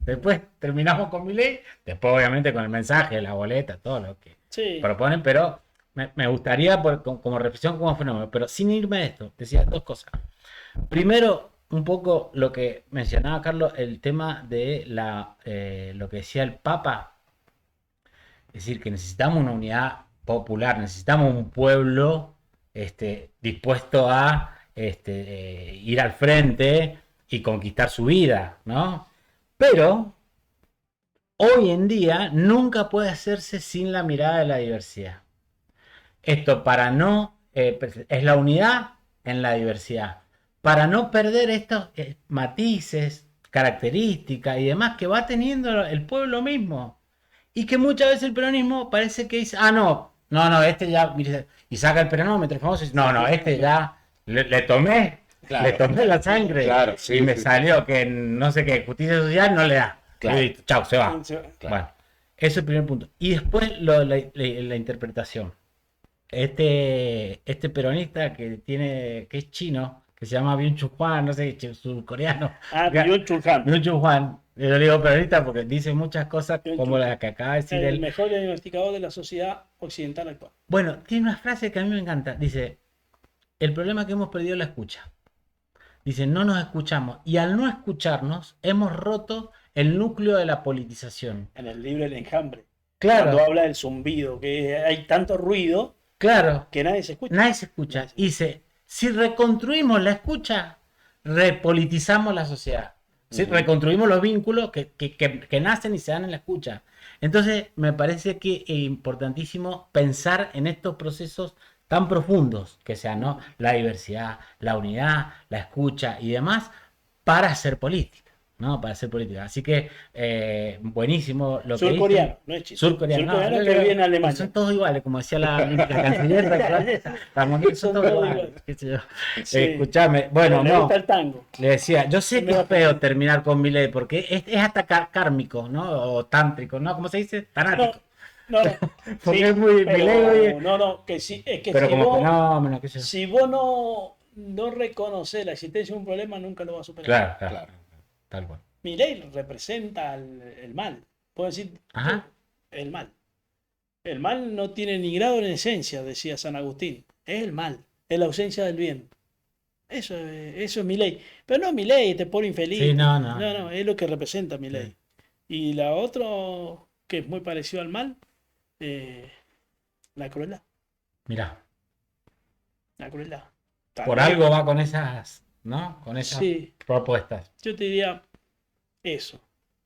Después terminamos con Milei, después obviamente con el mensaje, la boleta, todo lo que Sí. proponen, pero me gustaría como reflexión, como fenómeno, pero sin irme de esto, decía dos cosas. Primero, un poco lo que mencionaba Carlos, el tema de lo que decía el Papa, es decir, que necesitamos una unidad popular, necesitamos un pueblo dispuesto a ir al frente y conquistar su vida, ¿no? Pero hoy en día nunca puede hacerse sin la mirada de la diversidad. Esto para no, es la unidad en la diversidad, para no perder estos matices, características y demás que va teniendo el pueblo mismo. Y que muchas veces el peronismo parece que dice, no, este ya, mire, y saca el peronómetro famoso y dice, no, este ya le tomé. Claro. Le tomé la sangre Claro, sí, y me sí. salió que no sé qué, justicia social no le da. Claro. Y chau, se va. Sí. Claro. Bueno, ese es el primer punto. Y después la interpretación. Este peronista que es chino, que se llama Byung-Chul Hwan, no sé, surcoreano. Byung-Chul Han. Byung-Chul Hwan, Yo le digo peronista porque dice muchas cosas como la que acaba de decir El él. mejor diagnosticador de la sociedad occidental actual. Bueno, tiene una frase que a mí me encanta. Dice, el problema es que hemos perdido la escucha. Dice, no nos escuchamos. Y al no escucharnos, hemos roto el núcleo de la politización. En el libro El Enjambre. Claro, Cuando habla del zumbido, que hay tanto ruido claro. que nadie se escucha. Nadie se escucha. Y dice, si reconstruimos la escucha, repolitizamos la sociedad. ¿Sí? Reconstruimos los vínculos que nacen y se dan en la escucha. Entonces, me parece que es importantísimo pensar en estos procesos tan profundos, que sean, ¿no?, la diversidad, la unidad, la escucha y demás, para hacer política, ¿no? Para hacer política. Así que, buenísimo lo que Surcoreano, dice. no es chino. Surcoreano. Surcoreano No, que vive en Alemania. son todos iguales, como decía la canciller. Son todos iguales. Qué sé yo. Sí. Escuchame, bueno, Le no. gusta el tango. Le decía, yo sé que es feo terminar con Milei porque es hasta kármico, ¿no? O tántrico, ¿no? ¿Cómo se dice? Tanático. No. Porque es muy pero, Milei, oye. No, que sí, es que Pero si como vos, fenómeno, qué sé yo. si vos no reconoces la existencia de un problema, nunca lo vas a superar. Claro. Tal cual. Milei representa el mal. Puedo decir Ajá. el mal. El mal no tiene ni grado ni esencia, decía San Agustín. Es el mal, es la ausencia del bien. Eso es Milei. Pero no Milei, te pone infeliz. Sí, no. No, es lo que representa Milei. Sí. Y la otra, que es muy parecido al mal, la crueldad. Mirá, La crueldad. por Tal vez- algo va con esas, ¿no? Con esas Sí, propuestas. yo te diría eso.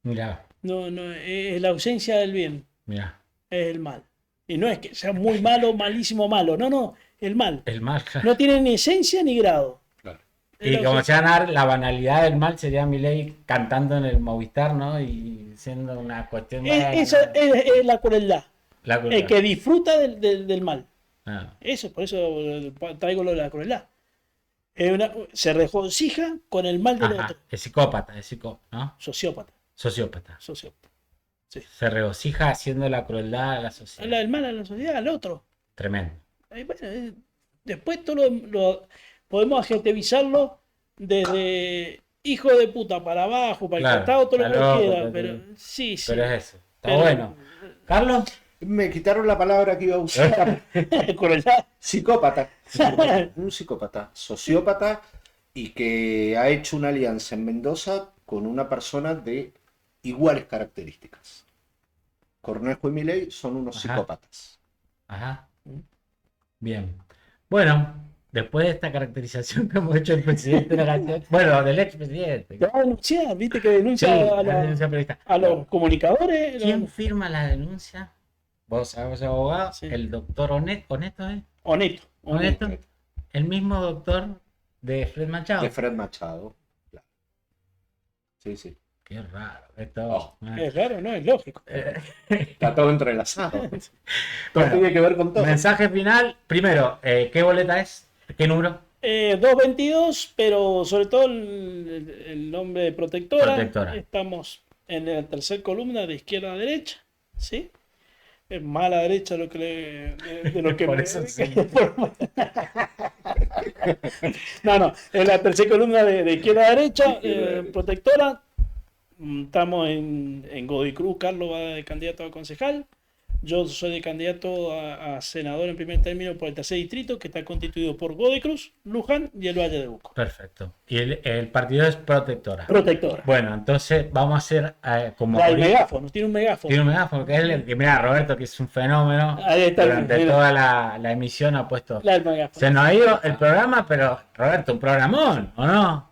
Mirá, No, es la ausencia del bien, mirá. es el mal. Y no es que sea muy malo, malísimo, malo. No, el mal. El mal. No tiene ni esencia ni grado. Claro. Es Y la como ausencia- se van a dar la banalidad del mal, sería Milei cantando en el Movistar, ¿no? Y siendo una cuestión de... Eso es la crueldad. La El culpa. que disfruta del mal. Ah, Eso, por eso traigo lo de la crueldad. Se regocija con el mal del ajá, otro. es psicópata, ¿no? Sociópata. Sociópata. Sí. Se regocija haciendo la crueldad a la sociedad. El mal a la sociedad, al otro. Tremendo. Bueno, después todo podemos adjetivizarlo desde hijo de puta para abajo, para Claro, el costado, todo lo que está loco, quiera. está Pero bien. sí. Pero es eso. Está Pero- bueno. Carlos, Me quitaron la palabra que iba a usar. Crueldad. Psicópata. Un psicópata, sociópata y que ha hecho una alianza en Mendoza con una persona de iguales características. Cornejo y Milei son unos Ajá. psicópatas. ajá. Bien. Bueno, después de esta caracterización que hemos hecho del presidente de la nación, bueno, del expresidente. Te va a denunciar, viste que Sí, denuncia la denuncia periodista. a los comunicadores. ¿Quién firma la denuncia? Vos sos abogado, Sí. el doctor Honesto, ¿eh? Honesto. Honesto, el mismo doctor de Fred Machado. De Fred Machado. Claro. Sí. Qué raro. Esto, Oh. Es raro, ¿no? Es lógico. Está todo entrelazado. Todo Bueno, tiene que ver con todo. mensaje final. Primero, ¿qué boleta es? ¿Qué número? 222, pero sobre todo el nombre de protectora. Protectora. Estamos en la tercera columna de izquierda a derecha. ¿Sí? Es más a la derecha lo que de lo que Por me- eso sí. No, en la tercera columna de izquierda a derecha, protectora. Estamos en Godoy Cruz, Carlos va de candidato a concejal. Yo soy de candidato a senador en primer término por el tercer distrito, que está constituido por Godoy Cruz, Luján y el Valle de Uco. Perfecto. Y el partido es protectora. Protectora. Bueno, entonces vamos a hacer como... El ahorita- megáfono, tiene un megáfono. Tiene un megáfono, que es el que, mira, Roberto, que es un fenómeno. Ahí está, Durante mira. toda la emisión ha puesto... El megáfono. Se nos ha ido el programa, pero Roberto, un programón, ¿o no?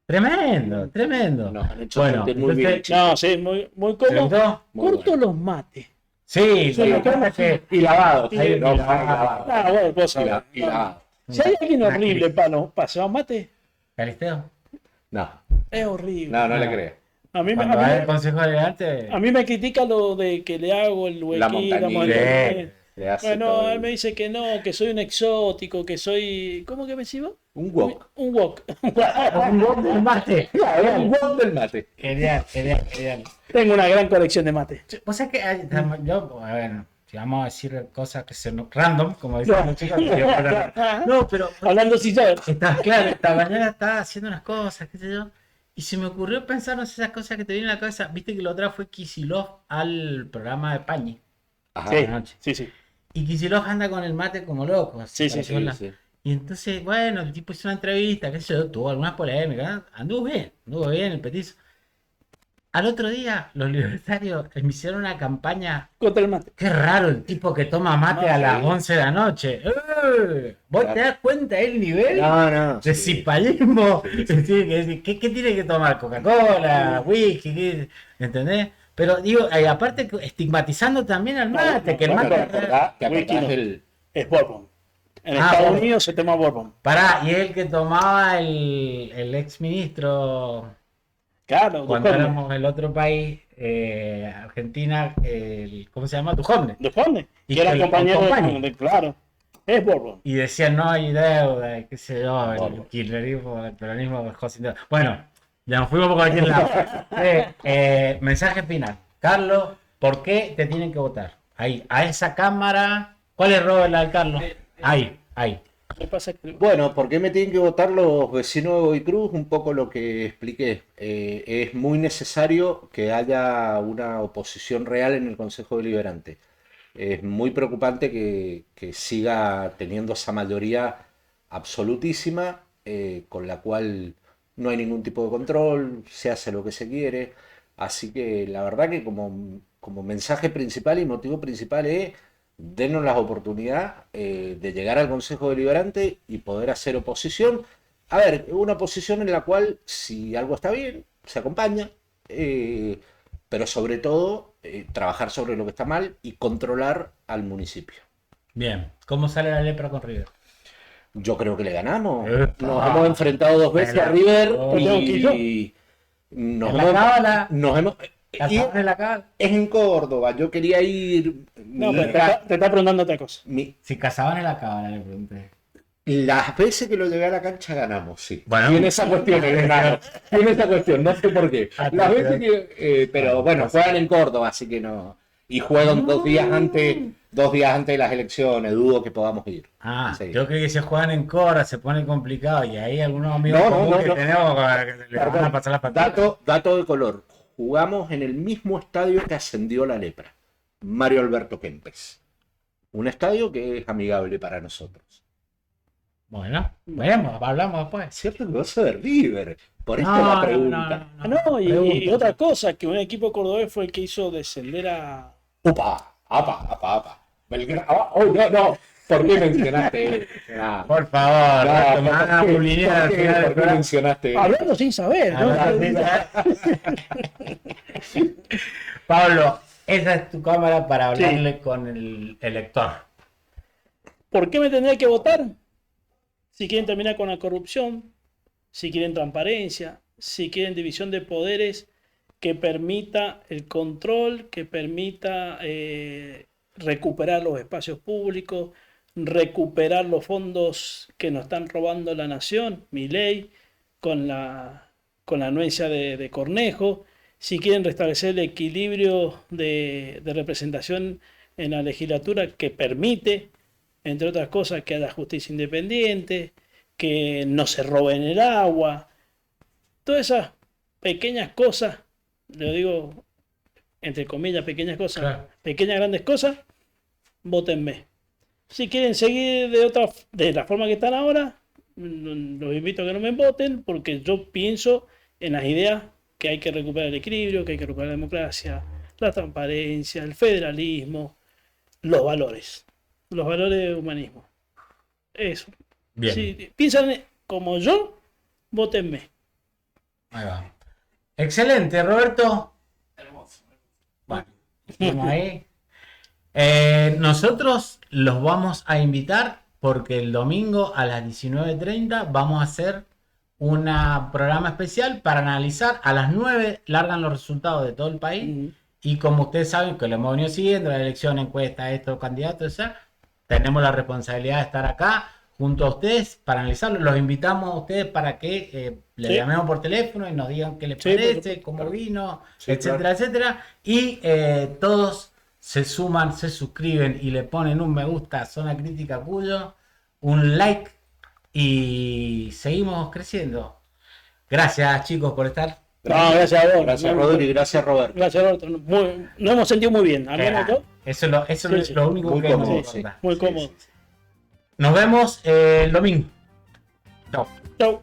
Tremendo. Nos han hecho Bueno, sentir muy bien, entonces, chicos. No, sí, muy ¿te cómodo. gustó? Muy Corto bueno. los mates. Sí, Sí, lo que pasa es que... Y lavado. Sí, ahí, no, y lavado. lavado. Ah, bueno, vos sabés. Y lavado. Si hay alguien Una horrible crisis. para pasar mate, Calisteo, No, es horrible. no le creo. A mí, cuando a mí- va el consejo de elegante... a mí me critica lo de que le hago el huequito. montañita. Le hace Bueno, todo él el- me dice que no, que soy un exótico, que soy... ¿Cómo que me decís vos? Un wok. Un wok. Un gol del mate. Un wok del mate. Genial. Tengo una gran colección de mate. Vos sabés que yo, bueno, si vamos a decir cosas que son random, como dicen los chicos, no, pero Hablando sin saber. está claro, esta mañana estaba haciendo unas cosas, qué sé yo, Y se me ocurrió pensar, no sé, esas cosas que te vienen a la cabeza. Viste que la otra fue Kicillof al programa de Pañi. Ajá. Sí, Anoche. sí. Y Kicillof anda con el mate como loco. Así, Sí, Sí. Y entonces, bueno, el tipo hizo una entrevista, qué sé yo, tuvo algunas polémicas. ¿No? Anduvo bien el petizo. Al otro día, los libertarios me hicieron una campaña. Contra el mate. Qué raro el tipo que toma mate a las 11 de la noche. ¿Vos te das cuenta el nivel No, de sí. cipallismo? ¿Qué tiene que tomar? ¿Coca-Cola? ¿Whisky? ¿Entendés? Pero digo, aparte estigmatizando también al mate, que el Bueno, mate... ¿te Whisky acordás no. del... Es bourbon. En Ah, Estados bourbon. Unidos se toma bourbon. Pará, y el que tomaba el ex ministro Claro, cuando Duhovne. éramos el otro país, Argentina, ¿cómo se llama? Duhovne. Duhovne. Y Que era que el compañero Company. claro. Es bourbon. Y decían no hay deuda, y qué sé yo, el Bárbaro. kirchnerismo, el peronismo dejó sin deuda. Bueno, ya nos fuimos por cualquier lado. Mensaje final. Carlos, ¿por qué te tienen que votar? Ahí, a esa cámara. ¿Cuál es Robert, la de Carlos? Ahí. ¿Qué pasa? Bueno, ¿por qué me tienen que votar los vecinos de Godoy Cruz? Un poco lo que expliqué. Es muy necesario que haya una oposición real en el Consejo Deliberante. Es muy preocupante que siga teniendo esa mayoría absolutísima, con la cual no hay ningún tipo de control, se hace lo que se quiere. Así que la verdad que como mensaje principal y motivo principal es denos la oportunidad de llegar al Consejo Deliberante y poder hacer oposición. A ver, una oposición en la cual si algo está bien, se acompaña, pero sobre todo trabajar sobre lo que está mal y controlar al municipio. Bien. ¿Cómo sale la lepra con River? Yo creo que le ganamos. Epa. Nos hemos enfrentado 2 veces a River y nos ¿En la hemos, cábala? nos hemos- y ¿Calzaban en la cábala? es en Córdoba. Yo quería ir. No, pero te está preguntando otra cosa. Si cazaban en la cábala, le pregunté. Las veces que lo llevé a la cancha ganamos, sí. Bueno. Tiene esa cuestión, el enano. Tiene esa cuestión, no sé por qué. Las veces que. Pero bueno, juegan en Córdoba, así que no. Y juegan 2 días antes de las elecciones. Dudo que podamos ir. Ah, Sí. yo creo que si juegan en Cora se pone complicado y ahí algunos amigos No, comunes que no. tenemos que le van a pasar las pantallas. Dato de color. Jugamos en el mismo estadio que ascendió la lepra. Mario Alberto Kempes. Un estadio que es amigable para nosotros. Bueno, vemos, hablamos después. Es cierto que vas a ver River. Por esto No, la no, pregunta. Ah, no, y Pregunta. otra cosa, que un equipo cordobés fue el que hizo descender a... Apa. Oh, no. ¿Por qué mencionaste? Por favor, No, tomá una pulinera al final del ¿Por qué programa. mencionaste? Hablando sin saber, ¿no? Pablo, esa es tu cámara para hablarle con el elector. ¿Por qué me tendría que votar? Si quieren terminar con la corrupción, si quieren transparencia, si quieren división de poderes que permita el control, que permita recuperar los espacios públicos, recuperar los fondos que nos están robando la nación, Milei, con la anuencia de Cornejo, si quieren restablecer el equilibrio de representación en la legislatura que permite, entre otras cosas, que haya justicia independiente, que no se roben el agua, todas esas pequeñas cosas, lo digo entre comillas, pequeñas cosas, Claro. pequeñas grandes cosas, vótenme. Si quieren seguir de la forma que están ahora, los invito a que no me voten, porque yo pienso en las ideas que hay que recuperar el equilibrio, que hay que recuperar la democracia, la transparencia, el federalismo, los valores de humanismo. Eso. Bien. Si piensan como yo, vótenme. Ahí va. Excelente, Roberto. Bueno, estamos ahí. Nosotros los vamos a invitar porque el domingo a las 19:30 vamos a hacer un programa especial para analizar. A las 9 largan los resultados de todo el país. Y como ustedes saben que lo hemos venido siguiendo, la elección, encuesta, estos candidatos, tenemos la responsabilidad de estar acá junto a ustedes para analizarlo. Los invitamos a ustedes para que le llamemos por teléfono y nos digan qué les parece, cómo vino, etcétera, etcétera. Y todos se suman, se suscriben y le ponen un me gusta a Zona Crítica Cuyo, un like y seguimos creciendo. Gracias, chicos, por estar. No, gracias a vos. Gracias, Rodri, gracias, Roberto. Gracias, Roberto. Nos hemos sentido muy bien. Al menos yo. Eso es lo único Muy que cómodo, hemos sí. Muy cómodo. Nos vemos el domingo. Chao. Chau.